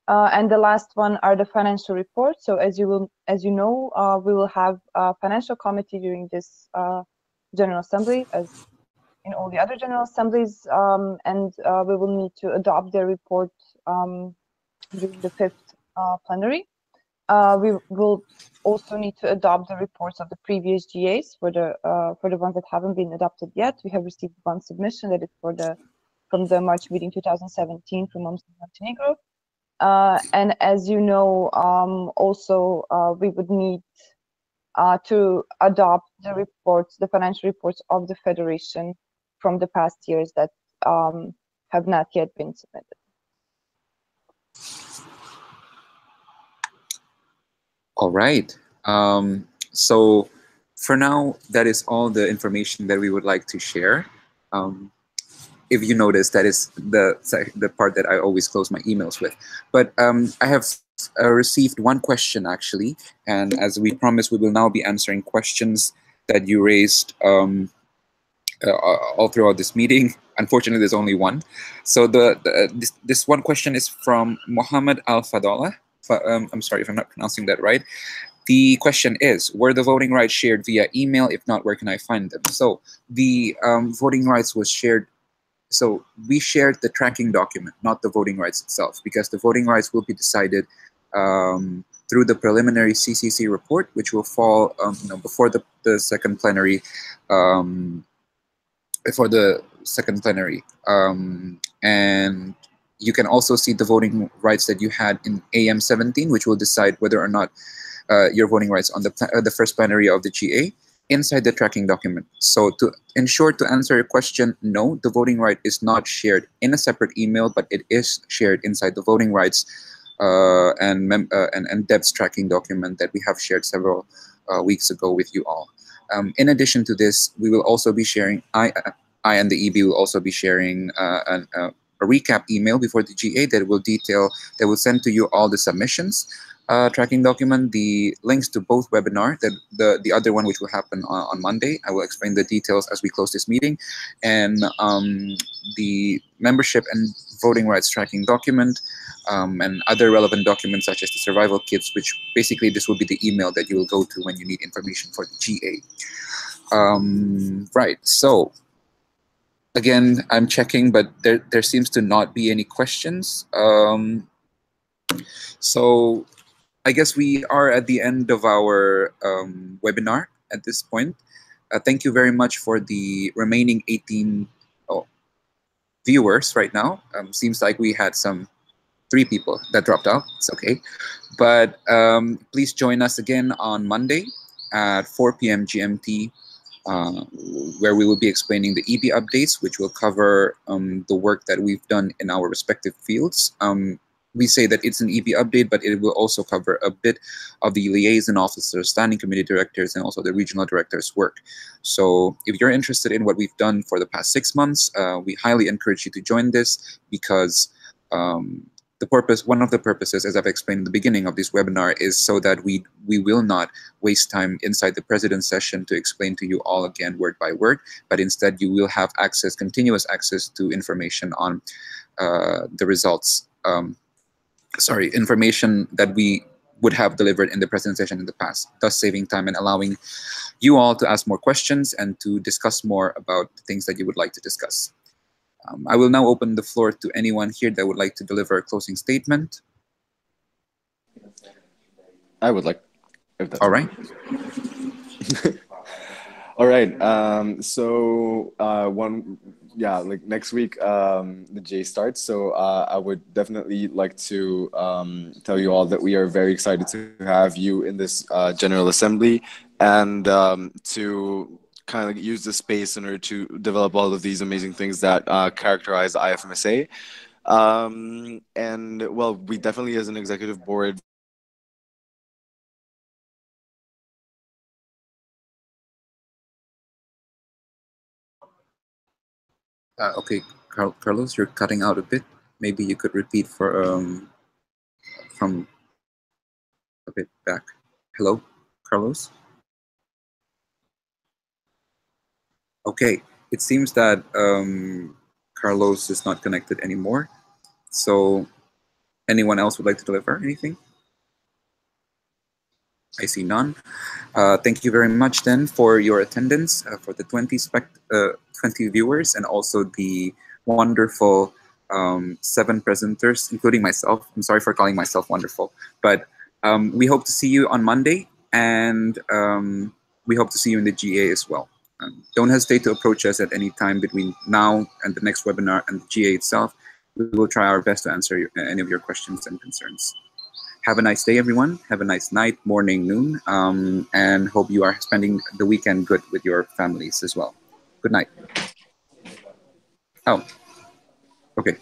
And the last one are the financial reports. So as you know, we will have a financial committee during this General Assembly, as in all the other General Assemblies, and we will need to adopt their report during the 5th plenary. We will also need to adopt the reports of the previous GAs for the ones that haven't been adopted yet. We have received one submission that is from the March meeting 2017 from Montenegro. And as you know, also we would need to adopt the reports, the financial reports of the Federation from the past years that have not yet been submitted. All right. So for now, that is all the information that we would like to share. If you notice, that is the part that I always close my emails with. But I have received one question actually, and as we promised, we will now be answering questions that you raised all throughout this meeting. Unfortunately, there's only one. So this one question is from Muhammad Al Fadala. I'm sorry if I'm not pronouncing that right. The question is, were the voting rights shared via email? If not, where can I find them? So the voting rights was shared. So we shared the tracking document, not the voting rights itself, because the voting rights will be decided through the preliminary CCC report, which will fall before the second plenary. And you can also see the voting rights that you had in AM17, which will decide whether or not your voting rights on the first plenary of the GA inside the tracking document. So to answer your question, no, the voting right is not shared in a separate email, but it is shared inside the voting rights and debts tracking document that we have shared several weeks ago with you all. In addition to this, we will also be sharing, I and the EB will also be sharing a recap email before the GA that will send to you all the submissions tracking document, the links to both webinar, the other one which will happen on Monday. I will explain the details as we close this meeting, and the membership and voting rights tracking document, and other relevant documents such as the survival kits, which basically this will be the email that you will go to when you need information for the GA. Right, so again, I'm checking, but there seems to not be any questions. So I guess we are at the end of our webinar at this point. Thank you very much for the remaining 18 viewers right now. Seems like we had 3 people that dropped out. It's okay. But please join us again on Monday at 4 p.m. GMT, where we will be explaining the EB updates, which will cover the work that we've done in our respective fields. We say that it's an EB update, but it will also cover a bit of the liaison officers, standing committee directors, and also the regional directors' work. So if you're interested in what we've done for the past 6 months, we highly encourage you to join this, because one of the purposes, as I've explained in the beginning of this webinar, is so that we will not waste time inside the president's session to explain to you all again word by word, but instead you will have continuous access to information on the results. Information that we would have delivered in the president's session in the past, thus saving time and allowing you all to ask more questions and to discuss more about the things that you would like to discuss. I will now open the floor to anyone here that would like to deliver a closing statement. I would like, if that's all right. All right. Like next week, the J starts. So I would definitely like to tell you all that we are very excited to have you in this General Assembly, and to kind of use the space in order to develop all of these amazing things that characterize the IFMSA. And well, we definitely, as an executive board, Okay, Carlos, you're cutting out a bit. Maybe you could repeat from a bit back. Hello, Carlos? Okay, it seems that Carlos is not connected anymore. So anyone else would like to deliver anything? I see none. Thank you very much then for your attendance, for the 20 viewers, and also the wonderful 7 presenters, including myself. I'm sorry for calling myself wonderful, but we hope to see you on Monday, and we hope to see you in the GA as well. Don't hesitate to approach us at any time between now and the next webinar and the GA itself. We will try our best to answer any of your questions and concerns. Have a nice day, everyone. Have a nice night, morning, noon, and hope you are spending the weekend good with your families as well. Good night. Oh. Okay,